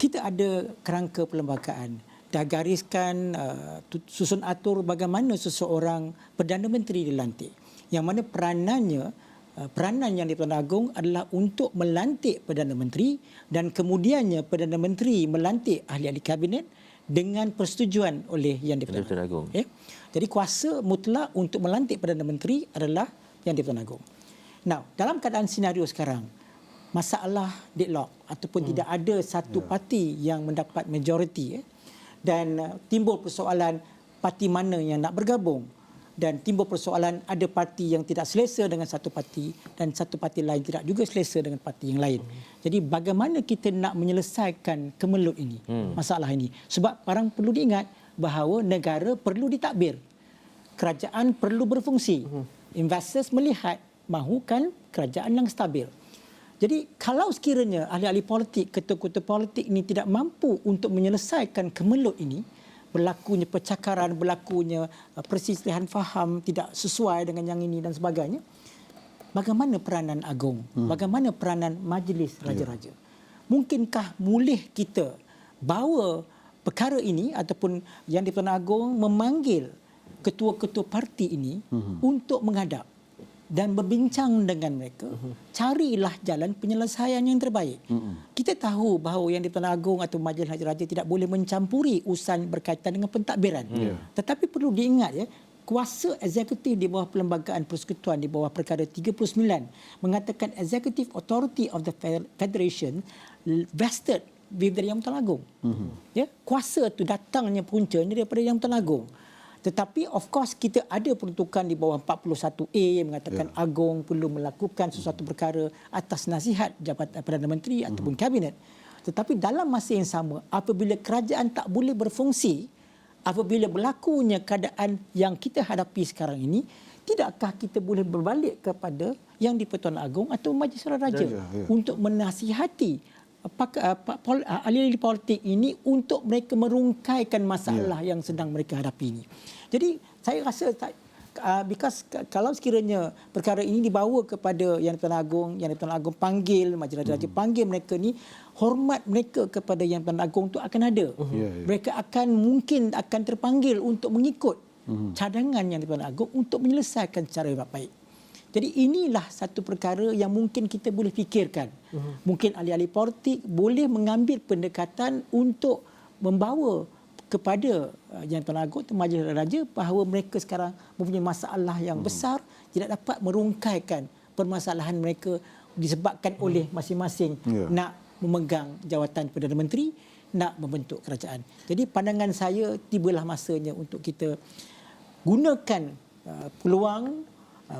kita ada kerangka perlembagaan, dah gariskan susun atur bagaimana seseorang Perdana Menteri dilantik, yang mana peranan Yang di-Pertuan Agong adalah untuk melantik Perdana Menteri, dan kemudiannya Perdana Menteri melantik ahli-ahli kabinet dengan persetujuan oleh Yang di-Pertuan Agong. Jadi kuasa mutlak untuk melantik Perdana Menteri adalah Yang di-Pertuan Agong. Now, dalam keadaan senario sekarang, masalah deadlock ataupun tidak ada satu parti yang mendapat majoriti, dan timbul persoalan parti mana yang nak bergabung, dan timbul persoalan ada parti yang tidak selesa dengan satu parti dan satu parti lain tidak juga selesa dengan parti yang lain. Jadi bagaimana kita nak menyelesaikan kemelut ini, masalah ini? Sebab orang perlu diingat bahawa negara perlu ditadbir, kerajaan perlu berfungsi, investors melihat mahukan kerajaan yang stabil. Jadi kalau sekiranya ahli-ahli politik, ketua-ketua politik ini tidak mampu untuk menyelesaikan kemelut ini, berlakunya percakaran, berlakunya perselisihan faham tidak sesuai dengan yang ini dan sebagainya, bagaimana peranan Agong? Bagaimana peranan Majlis Raja-Raja? Mungkinkah boleh kita bawa perkara ini ataupun Yang di-Pertuan Agong memanggil ketua-ketua parti ini untuk menghadap dan berbincang dengan mereka, carilah jalan penyelesaian yang terbaik. Kita tahu bahawa Yang di-Pertuan Agong atau Majlis Raja-Raja tidak boleh mencampuri urusan berkaitan dengan pentadbiran. Tetapi perlu diingat kuasa eksekutif di bawah Perlembagaan Persekutuan di bawah Perkara 39 mengatakan executive authority of the federation vested with the Yang di-Pertuan Agong. Kuasa itu datangnya puncanya daripada Yang di-Pertuan Agong. Tetapi of course kita ada peruntukan di bawah 41A yang mengatakan Agong perlu melakukan sesuatu perkara atas nasihat Jabatan Perdana Menteri ataupun Kabinet. Tetapi dalam masa yang sama, apabila kerajaan tak boleh berfungsi, apabila berlakunya keadaan yang kita hadapi sekarang ini, tidakkah kita boleh berbalik kepada Yang di-Pertuan Agong atau Majlis Raja untuk menasihati ahli-ahli politik ini untuk mereka merungkaikan masalah yang sedang mereka hadapi ini. Jadi saya rasa because kalau sekiranya perkara ini dibawa kepada Yang di-Pertuan Agong, Yang di-Pertuan Agong panggil Majlis Raja, panggil mereka ni, hormat mereka kepada Yang di-Pertuan Agong tu akan ada. Mereka mungkin akan terpanggil untuk mengikut cadangan yang di Pertuan Agong untuk menyelesaikan secara baik. Jadi inilah satu perkara yang mungkin kita boleh fikirkan. Mungkin ahli-ahli politik boleh mengambil pendekatan untuk membawa kepada Yang Tuan Agong atau Majlis Raja bahawa mereka sekarang mempunyai masalah yang besar, tidak dapat merungkaikan permasalahan mereka disebabkan oleh masing-masing nak memegang jawatan Perdana Menteri, nak membentuk kerajaan. Jadi pandangan saya tibalah masanya untuk kita gunakan peluang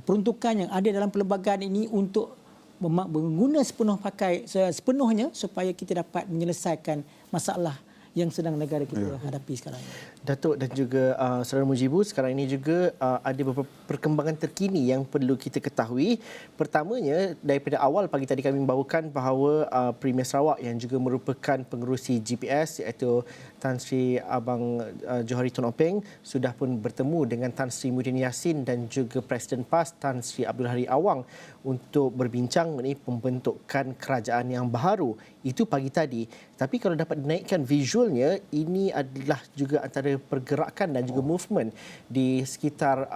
peruntukan yang ada dalam perlembagaan ini untuk mengguna sepenuhnya supaya kita dapat menyelesaikan masalah yang sedang negara kita hadapi sekarang. Datuk dan juga Saudara Mujibu, sekarang ini juga ada beberapa perkembangan terkini yang perlu kita ketahui. Pertamanya, daripada awal pagi tadi kami membawakan bahawa Premier Sarawak yang juga merupakan pengerusi GPS iaitu Tan Sri Abang Johari Tun Openg sudah pun bertemu dengan Tan Sri Muhyiddin Yassin dan juga Presiden PAS Tan Sri Abdul Hari Awang untuk berbincang mengenai pembentukan kerajaan yang baru. Itu pagi tadi. Tapi kalau dapat dinaikkan visualnya, ini adalah juga antara pergerakan dan juga movement di sekitar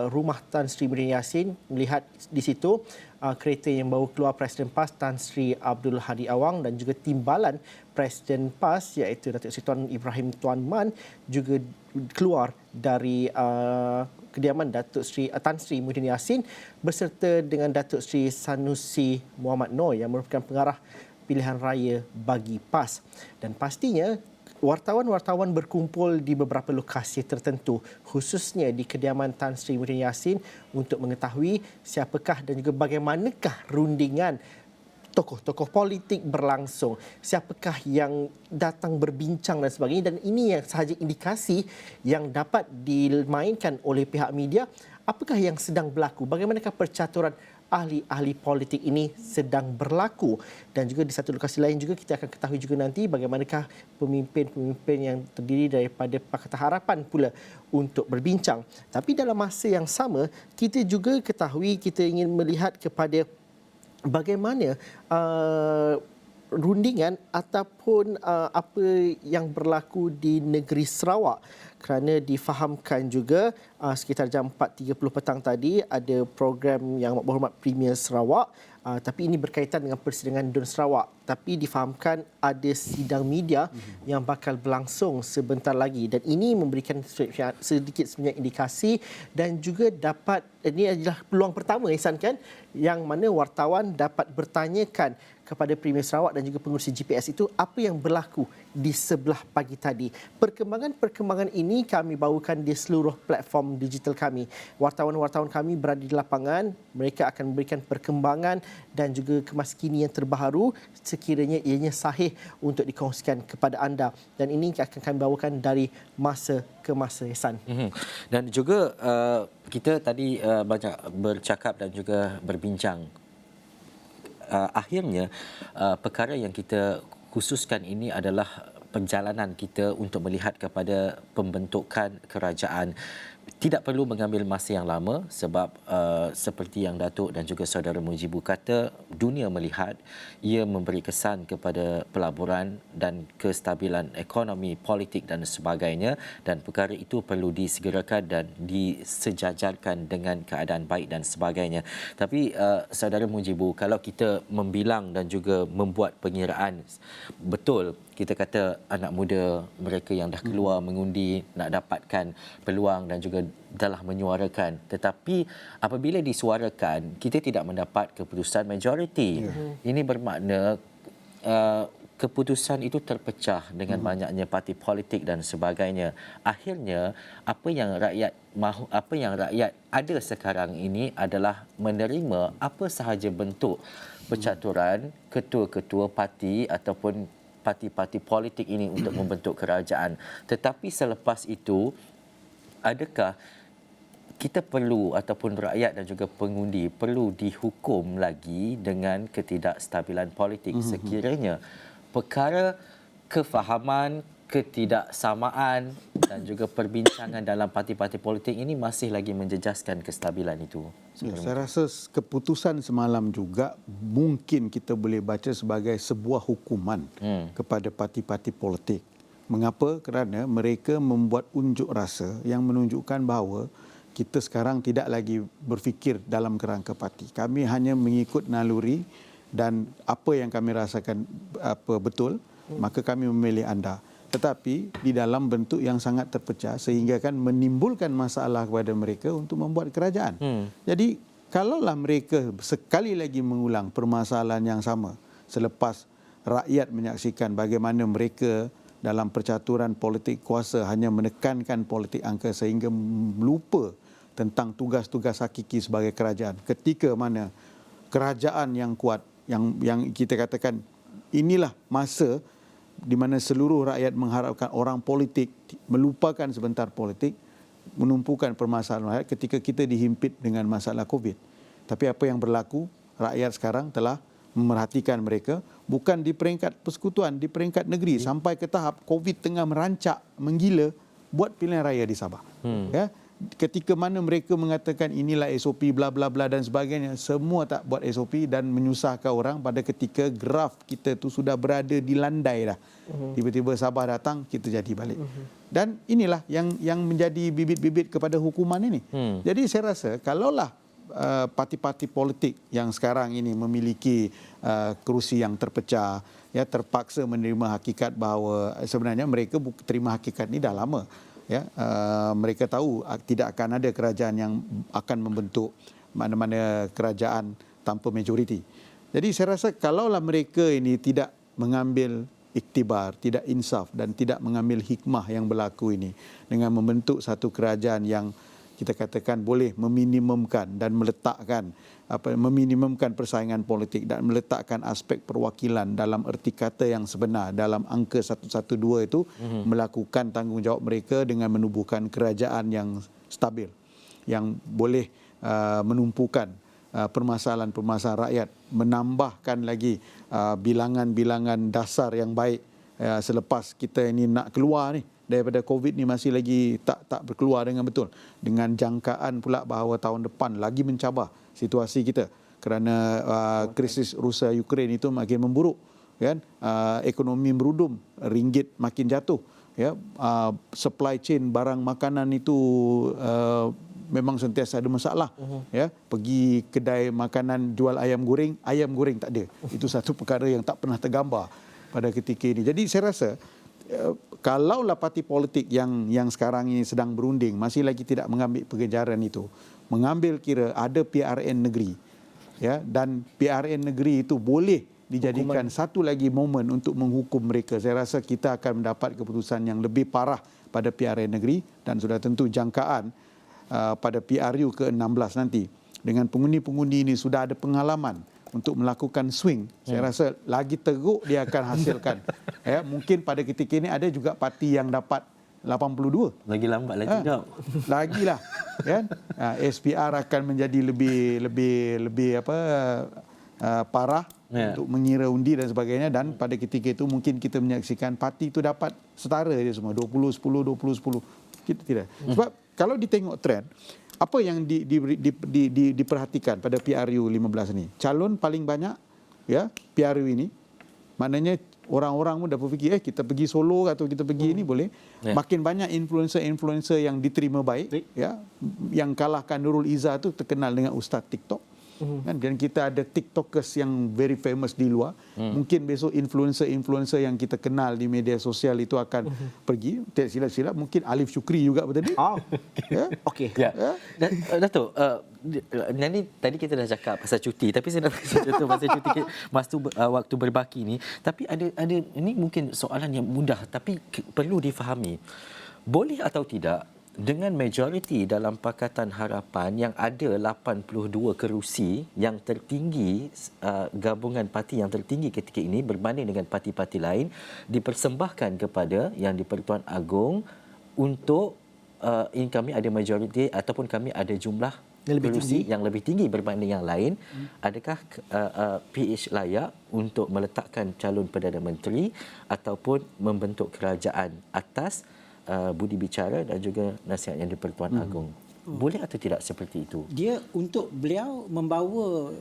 rumah Tan Sri Muhyiddin Yassin. Melihat di situ kereta yang bawa keluar Presiden PAS Tan Sri Abdul Hadi Awang dan juga timbalan Presiden PAS iaitu Datuk Seri Tuan Ibrahim Tuan Man juga keluar dari kediaman Datuk Seri Tan Sri Muhyiddin Yassin berserta dengan Datuk Seri Sanusi Muhammad Noor yang merupakan pengarah pilihan raya bagi PAS. Dan pastinya wartawan-wartawan berkumpul di beberapa lokasi tertentu, khususnya di kediaman Tan Sri Muhyiddin Yassin untuk mengetahui siapakah dan juga bagaimanakah rundingan tokoh-tokoh politik berlangsung, siapakah yang datang berbincang dan sebagainya. Dan ini yang sahaja indikasi yang dapat dimainkan oleh pihak media. Apakah yang sedang berlaku? Bagaimanakah percaturan ahli-ahli politik ini sedang berlaku? Dan juga di satu lokasi lain juga kita akan ketahui juga nanti bagaimanakah pemimpin-pemimpin yang terdiri daripada Pakatan Harapan pula untuk berbincang. Tapi dalam masa yang sama, kita juga ketahui, kita ingin melihat kepada bagaimana rundingan ataupun apa yang berlaku di negeri Sarawak, kerana difahamkan juga sekitar jam 4.30 petang tadi ada program Yang Berhormat Premier Sarawak, tapi ini berkaitan dengan persidangan Dun Sarawak. Tapi difahamkan ada sidang media yang bakal berlangsung sebentar lagi, dan ini memberikan sedikit sebanyak indikasi dan juga dapat, ini adalah peluang pertama Ihsan kan, yang mana wartawan dapat bertanyakan kepada Premier Sarawak dan juga pengurusi GPS itu apa yang berlaku di sebelah pagi tadi. Perkembangan-perkembangan ini kami bawakan di seluruh platform digital kami. Wartawan-wartawan kami berada di lapangan, mereka akan memberikan perkembangan dan juga kemaskini yang terbaru sekiranya ianya sahih untuk dikongsikan kepada anda. Dan ini akan kami bawakan dari masa ke masa, Ihsan. Dan juga kita tadi banyak bercakap dan juga berbincang. Akhirnya perkara yang kita khususkan ini adalah perjalanan kita untuk melihat kepada pembentukan kerajaan. Tidak perlu mengambil masa yang lama sebab seperti yang Datuk dan juga Saudara Mujibu kata, dunia melihat ia memberi kesan kepada pelaburan dan kestabilan ekonomi, politik dan sebagainya, dan perkara itu perlu disegerakan dan disejajarkan dengan keadaan baik dan sebagainya. Tapi Saudara Mujibu, kalau kita membilang dan juga membuat pengiraan, betul kita kata anak muda mereka yang dah keluar mengundi nak dapatkan peluang dan juga telah menyuarakan, tetapi apabila disuarakan kita tidak mendapat keputusan majoriti. Ini bermakna keputusan itu terpecah dengan banyaknya parti politik dan sebagainya. Akhirnya apa yang rakyat mahu, apa yang rakyat ada sekarang ini adalah menerima apa sahaja bentuk percaturan ketua-ketua parti ataupun parti-parti politik ini untuk membentuk kerajaan. Tetapi selepas itu, adakah kita perlu ataupun rakyat dan juga pengundi perlu dihukum lagi dengan ketidakstabilan politik sekiranya perkara kefahaman, ketidaksamaan dan juga perbincangan dalam parti-parti politik ini masih lagi menjejaskan kestabilan itu? Ya, saya rasa keputusan semalam juga mungkin kita boleh baca sebagai sebuah hukuman kepada parti-parti politik Mengapa? Kerana mereka membuat unjuk rasa yang menunjukkan bahawa kita sekarang tidak lagi berfikir dalam kerangka parti. Kami hanya mengikut naluri dan apa yang kami rasakan betul, maka kami memilih anda. Tetapi di dalam bentuk yang sangat terpecah sehingga kan menimbulkan masalah kepada mereka untuk membuat kerajaan. Jadi kalaulah mereka sekali lagi mengulang permasalahan yang sama selepas rakyat menyaksikan bagaimana mereka dalam percaturan politik kuasa hanya menekankan politik angka sehingga lupa tentang tugas-tugas hakiki sebagai kerajaan. Ketika mana kerajaan yang kuat, yang kita katakan inilah masa di mana seluruh rakyat mengharapkan orang politik melupakan sebentar politik, menumpukan permasalahan rakyat ketika kita dihimpit dengan masalah COVID. Tapi apa yang berlaku, rakyat sekarang telah memerhatikan mereka bukan di peringkat persekutuan, di peringkat negeri sampai ke tahap COVID tengah merancak, menggila buat pilihan raya di Sabah. Ya, ketika mana mereka mengatakan inilah SOP bla bla bla dan sebagainya, semua tak buat SOP dan menyusahkan orang pada ketika graf kita tu sudah berada di landai dah. Tiba-tiba Sabah datang, kita jadi balik. Dan inilah yang menjadi bibit-bibit kepada hukuman ini. Jadi saya rasa kalaulah parti-parti politik yang sekarang ini memiliki kerusi yang terpecah, ya, terpaksa menerima hakikat bahawa sebenarnya mereka terima hakikat ini dah lama. Ya, mereka tahu tidak akan ada kerajaan yang akan membentuk mana-mana kerajaan tanpa majoriti. Jadi saya rasa kalaulah mereka ini tidak mengambil iktibar, tidak insaf dan tidak mengambil hikmah yang berlaku ini dengan membentuk satu kerajaan yang kita katakan boleh meminimumkan dan meletakkan meminimumkan persaingan politik dan meletakkan aspek perwakilan dalam erti kata yang sebenar dalam angka 112 itu, melakukan tanggungjawab mereka dengan menubuhkan kerajaan yang stabil yang boleh menumpukan permasalahan-permasalahan rakyat, menambahkan lagi bilangan-bilangan dasar yang baik selepas kita ini nak keluar ni daripada COVID ni masih lagi tak berkeluar dengan betul. Dengan jangkaan pula bahawa tahun depan lagi mencabar situasi kita kerana krisis Rusia-Ukraine itu makin memburuk, kan? Ekonomi merudum, ringgit makin jatuh, ya. Supply chain barang makanan itu memang sentiasa ada masalah, ya. Pergi kedai makanan jual ayam goreng tak ada. Itu satu perkara yang tak pernah tergambar pada ketika ini. Jadi saya rasa kalaulah parti politik yang sekarang ini sedang berunding masih lagi tidak mengambil pengejaran itu, mengambil kira ada PRN negeri, ya, dan PRN negeri itu boleh dijadikan satu lagi momen untuk menghukum mereka, saya rasa kita akan mendapat keputusan yang lebih parah pada PRN negeri dan sudah tentu jangkaan pada PRU ke-16 nanti dengan pengundi-pengundi ini sudah ada pengalaman untuk melakukan swing. Saya rasa lagi teruk dia akan hasilkan. Ya, mungkin pada ketika ini ada juga parti yang dapat 82. Lagi lambat lagi tak? Lagilah, kan? SPR akan menjadi lebih parah untuk mengira undi dan sebagainya, dan pada ketika itu mungkin kita menyaksikan parti itu dapat setara dia semua 20-10 20-10. Kita tidak. Sebab kalau ditengok trend apa yang diperhatikan pada PRU 15 ini? Calon paling banyak, ya, PRU ini. Maknanya orang-orang pun dah berfikir kita pergi Solo atau kita pergi ini boleh. Makin banyak influencer yang diterima baik, ya. Yang kalahkan Nurul Izzah tu terkenal dengan ustaz TikTok. Kan? Dan kita ada TikTokers yang very famous di luar. Mungkin besok influencer yang kita kenal di media sosial itu akan pergi. Tak silap-silap mungkin Alif Syukri juga betul ni. Ya? Okey. Ya. Datuk, Nani tadi kita dah cakap pasal cuti, tapi saya nak contoh pasal cuti waktu berbaki ni. Tapi ada ini mungkin soalan yang mudah tapi perlu difahami. Boleh atau tidak dengan majoriti dalam Pakatan Harapan yang ada 82 kerusi yang tertinggi, gabungan parti yang tertinggi ketika ini berbanding dengan parti-parti lain dipersembahkan kepada yang di-Pertuan Agong untuk ini kami ada majoriti ataupun kami ada jumlah kerusi yang lebih tinggi berbanding yang lain. Adakah PH layak untuk meletakkan calon Perdana Menteri ataupun membentuk kerajaan atas budi bicara dan juga nasihat yang di-Pertuan Agong? Boleh atau tidak seperti itu? Dia untuk beliau membawa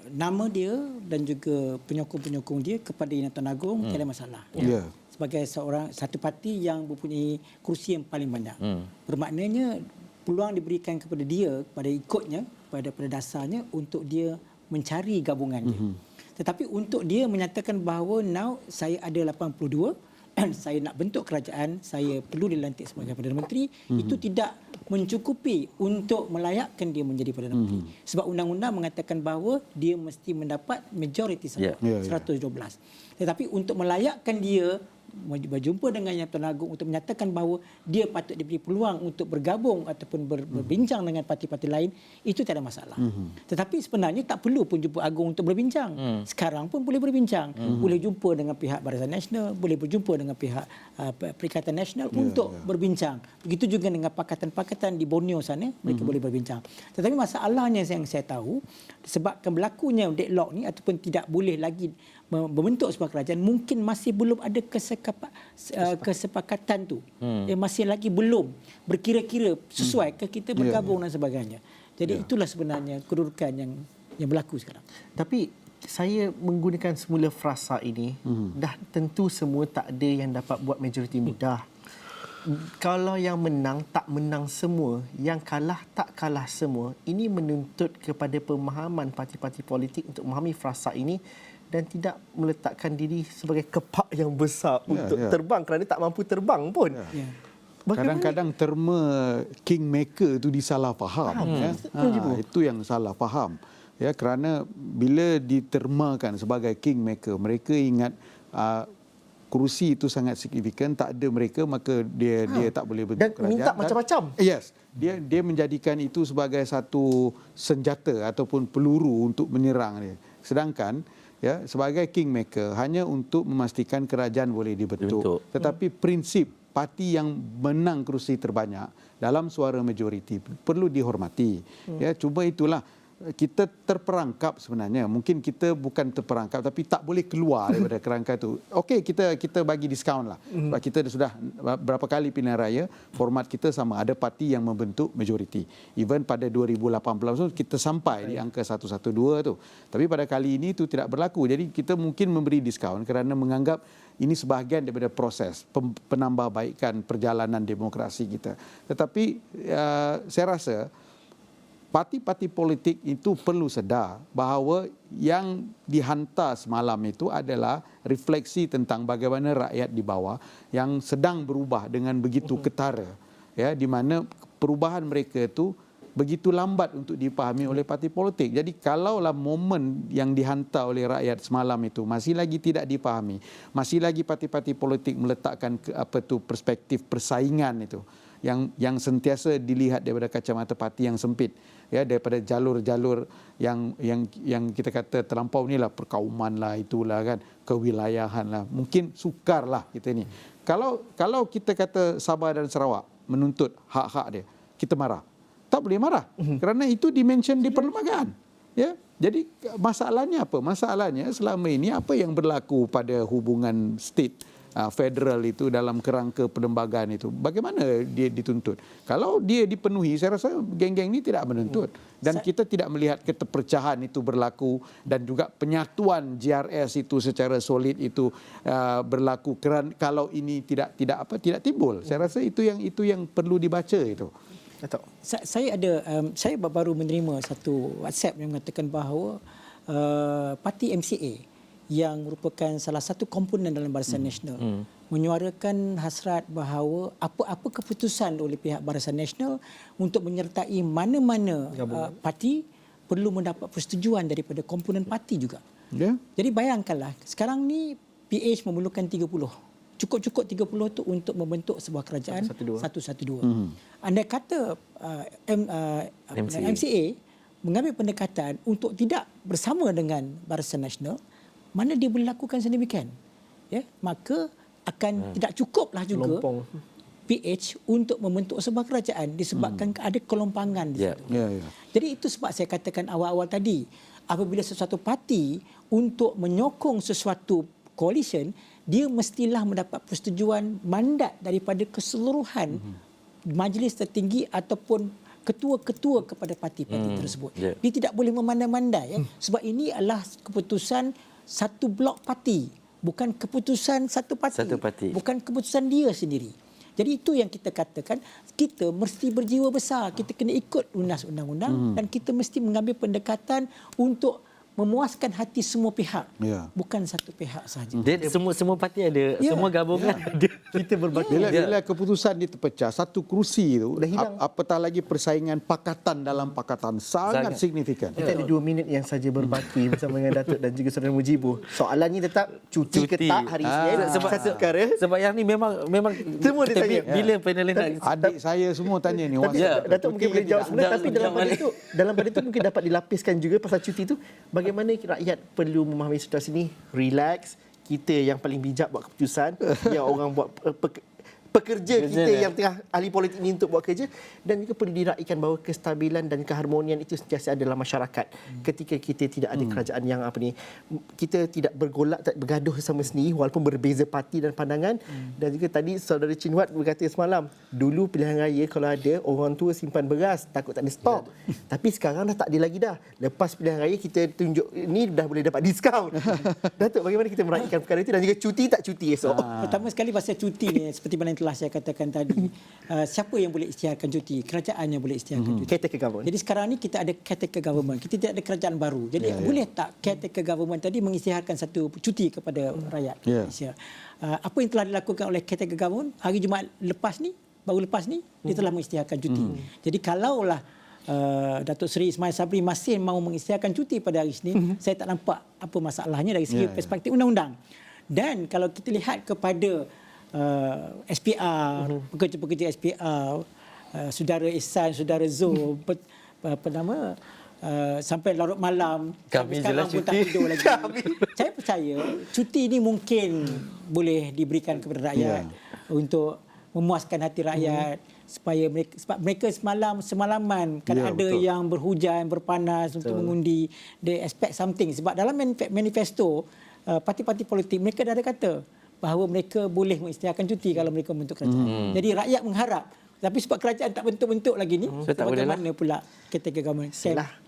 nama dia dan juga penyokong-penyokong dia kepada Yang Tuan Agong, tiada masalah. Ya. sebagai satu parti yang mempunyai kerusi yang paling banyak. Bermaknanya peluang diberikan kepada dia, kepada ikutnya, pada dasarnya untuk dia mencari gabungan dia. Tetapi untuk dia menyatakan bahawa now saya ada 82, saya nak bentuk kerajaan, saya perlu dilantik sebagai Perdana Menteri, itu tidak mencukupi untuk melayakkan dia menjadi Perdana Menteri. Sebab undang-undang mengatakan bahawa dia mesti mendapat majoriti sama, 112. Tetapi untuk melayakkan dia berjumpa dengan Yang Pertuan Agong untuk menyatakan bahawa dia patut diberi peluang untuk bergabung ataupun berbincang dengan parti-parti lain, itu tiada masalah. Tetapi sebenarnya tak perlu pun jumpa Agong untuk berbincang. Sekarang pun boleh berbincang. Boleh jumpa dengan pihak Barisan Nasional, boleh berjumpa dengan pihak Perikatan Nasional untuk berbincang. Begitu juga dengan pakatan-pakatan di Borneo sana, mereka boleh berbincang. Tetapi masalahnya yang saya tahu, sebabkan berlakunya deadlock ni ataupun tidak boleh lagi membentuk sebuah kerajaan, mungkin masih belum ada kesepakatan tu. Masih lagi belum berkira-kira sesuai ke kita bergabung dan sebagainya. Jadi itulah sebenarnya kedudukan yang berlaku sekarang. Tapi saya menggunakan semula frasa ini, dah tentu semua tak ada yang dapat buat majoriti mudah. Kalau yang menang tak menang semua, yang kalah tak kalah semua. Ini menuntut kepada pemahaman parti-parti politik untuk memahami frasa ini dan tidak meletakkan diri sebagai kepak yang besar untuk terbang kerana tak mampu terbang pun. Kadang-kadang terma kingmaker itu disalah faham. Itu yang salah faham. Ya, kerana bila ditermakan sebagai kingmaker, mereka ingat kerusi itu sangat signifikan, tak ada mereka maka dia tak boleh bentuk kerajaan. Dan minta macam-macam. Yes. Dia menjadikan itu sebagai satu senjata ataupun peluru untuk menyerang dia. Sedangkan sebagai kingmaker hanya untuk memastikan kerajaan boleh dibentuk. Tetapi prinsip parti yang menang kerusi terbanyak dalam suara majoriti perlu dihormati. Cuba itulah kita terperangkap sebenarnya. Mungkin kita bukan terperangkap tapi tak boleh keluar daripada kerangka itu. Okey, kita bagi diskaun lah. Sebab kita sudah berapa kali pilihan raya, format kita sama, ada parti yang membentuk majoriti. Even pada 2018 kita sampai di angka 112 tu. Tapi pada kali ini itu tidak berlaku. Jadi kita mungkin memberi diskaun kerana menganggap ini sebahagian daripada proses penambahbaikan perjalanan demokrasi kita. Tetapi saya rasa parti-parti politik itu perlu sedar bahawa yang dihantar semalam itu adalah refleksi tentang bagaimana rakyat di bawah yang sedang berubah dengan begitu ketara, di mana perubahan mereka itu begitu lambat untuk dipahami oleh parti politik. Jadi kalaulah momen yang dihantar oleh rakyat semalam itu masih lagi tidak dipahami, masih lagi parti-parti politik meletakkan perspektif persaingan itu yang sentiasa dilihat daripada kacamata parti yang sempit, daripada jalur-jalur yang kita kata terlampau inilah perkauman lah, itulah kan, kewilayahan lah, mungkin sukar lah kita ni. Kalau kita kata Sabah dan Sarawak menuntut hak-hak dia, kita marah. Tak boleh marah kerana itu dimension di perlembagaan. Jadi masalahnya apa? Masalahnya selama ini apa yang berlaku pada hubungan state federal itu dalam kerangka perlembagaan itu, bagaimana dia dituntut? Kalau dia dipenuhi, saya rasa geng-geng ini tidak menuntut. Dan kita tidak melihat keterpecahan itu berlaku dan juga penyatuan GRS itu secara solid itu berlaku kerana kalau ini tidak timbul. Saya rasa itu yang perlu dibaca itu. Saya baru menerima satu WhatsApp yang mengatakan bahawa parti MCA yang merupakan salah satu komponen dalam Barisan Nasional menyuarakan hasrat bahawa apa keputusan oleh pihak Barisan Nasional untuk menyertai mana-mana parti perlu mendapat persetujuan daripada komponen parti juga. Jadi bayangkanlah sekarang ni PH memerlukan 30. Cukup-cukup 30 tu untuk membentuk sebuah kerajaan 112. Andai kata MCA mengambil pendekatan untuk tidak bersama dengan Barisan Nasional, mana dia boleh lakukan sedemikian, maka akan tidak cukuplah juga PH untuk membentuk sebuah kerajaan disebabkan ada kelompangan di situ. Jadi itu sebab saya katakan awal-awal tadi, apabila sesuatu parti untuk menyokong sesuatu coalition, dia mestilah mendapat persetujuan mandat daripada keseluruhan majlis tertinggi ataupun ketua-ketua kepada parti-parti tersebut. Dia tidak boleh memandai-mandai, sebab ini adalah keputusan satu blok parti, bukan keputusan satu parti. Satu parti. Bukan keputusan dia sendiri. Jadi itu yang kita katakan, kita mesti berjiwa besar. Kita kena ikut undang-undang dan kita mesti mengambil pendekatan untuk memuaskan hati semua pihak. Ya. Bukan satu pihak sahaja. Dia semua parti ada, Ya. semua gabungan ada. Kita berbagi. Bila keputusan terpecah, satu kerusi itu Dah hilang. apatah lagi persaingan pakatan dalam pakatan sangat signifikan. Kita ada 2 minit yang saja berbaki bersama dengan Datuk dan juga Saudara Mujibu. Soalannya tetap cuti ke Cuti. tak hari Isnin. Sebab- Satu perkara. Sebab yang ni memang Semua dia tanya. bila panel nak Adik saya semua tanya ni. Tapi Ya. Datuk mungkin boleh jawab sebenarnya, tapi dalam pada balik. itu mungkin dapat dilapiskan juga pasal cuti itu, bagaimana rakyat perlu memahami situasi ini, relax, kita yang paling bijak buat keputusan, yang orang buat pekerja kita yang tengah ahli politik ini untuk buat kerja, dan juga perlu diraihkan bahawa kestabilan dan keharmonian itu sentiasa ada dalam masyarakat. Ketika kita tidak ada kerajaan yang kita tidak bergolak, tak bergaduh sama sendiri walaupun berbeza parti dan pandangan. Dan juga tadi Saudara Chin Wat berkata semalam, dulu pilihan raya kalau ada orang tua simpan beras takut tak ada stok. Tapi sekarang dah tak ada lagi dah. Lepas pilihan raya kita tunjuk ni dah boleh dapat diskaun. Datuk, bagaimana kita meraihkan perkara itu dan juga cuti tak cuti esok? Pertama sekali pasal cuti ni, seperti mana yang telah saya katakan tadi, siapa yang boleh isytiharkan cuti? Kerajaan yang boleh isytiharkan cuti. Caretaker government. Jadi sekarang ni kita ada caretaker government. Kita tidak ada kerajaan baru. Jadi boleh tak caretaker government tadi mengisytiharkan satu cuti kepada rakyat Malaysia? Apa yang telah dilakukan oleh caretaker government hari Jumaat lepas ni, baru lepas ni, dia telah mengisytiharkan cuti. Jadi kalaulah Datuk Seri Ismail Sabri masih mahu mengisytiharkan cuti pada hari Isnin, saya tak nampak apa masalahnya dari segi perspektif undang-undang. Dan kalau kita lihat kepada SPR, pekerja-pekerja SPR, saudara Ihsan, saudara Zul, sampai larut malam, Kami sampai sekarang jelas pun tak cuti. tidur lagi. Saya percaya cuti ini mungkin boleh diberikan kepada rakyat untuk memuaskan hati rakyat, supaya mereka semalaman kan ada betul. yang berhujan, berpanas untuk mengundi. They expect something. Sebab dalam manifesto parti-parti politik mereka dah ada kata bahawa mereka boleh mengisytiharkan cuti kalau mereka membentuk kerajaan. Jadi rakyat mengharap. Tapi sebab kerajaan tak bentuk-bentuk lagi ni, So, tak boleh bagaimana pula caretaker government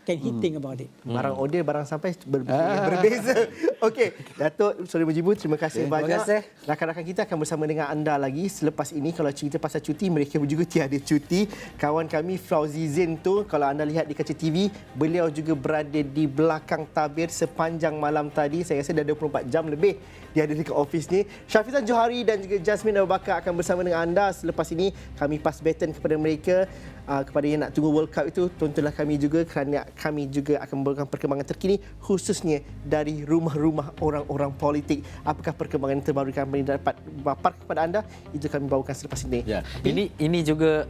can he think about it? Barang order, barang sampai berbeza. Okey, Datuk Saudara Mujibu, terima kasih banyak. kasih. Rakan-rakan kita akan bersama dengan anda lagi selepas ini. Kalau cerita pasal cuti, mereka juga tiada cuti. Kawan kami Fauzi Zain tu, kalau anda lihat di kaca TV, beliau juga berada di belakang tabir sepanjang malam tadi. Saya rasa dah 24 jam lebih dia ada dekat office ni. Syafizan Johari dan juga Jasmine Abu Bakar akan bersama dengan anda selepas ini. Kami pass baton kepada mereka. Kepada yang nak tunggu World Cup itu, tontonlah kami juga kerana kami juga akan membawakan perkembangan terkini khususnya dari rumah-rumah orang-orang politik. Apakah perkembangan terbaru kami dapat bapar kepada anda? Itu kami bawakan selepas ini. Ya. Ini juga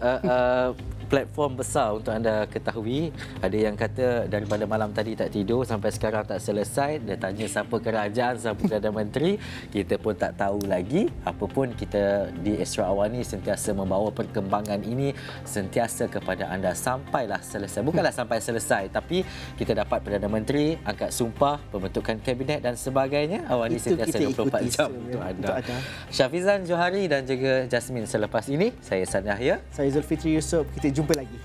platform besar untuk anda ketahui. Ada yang kata daripada malam tadi tak tidur sampai sekarang tak selesai. Dia tanya siapa kerajaan, siapa Perdana Menteri. Kita pun tak tahu lagi. Apapun kita di Astro Awani sentiasa membawa perkembangan ini sentiasa kepada anda sampailah selesai. Bukanlah sampai selesai, tapi kita dapat Perdana Menteri angkat sumpah, pembentukan kabinet dan sebagainya. Awani Itu sentiasa kita 24 ikuti jam sebenarnya untuk anda. untuk anda. Syafizan Johari dan juga Jasmine selepas ini. Saya San Yahya. Saya Zulfitri Yusof. Kita jumpa lagi.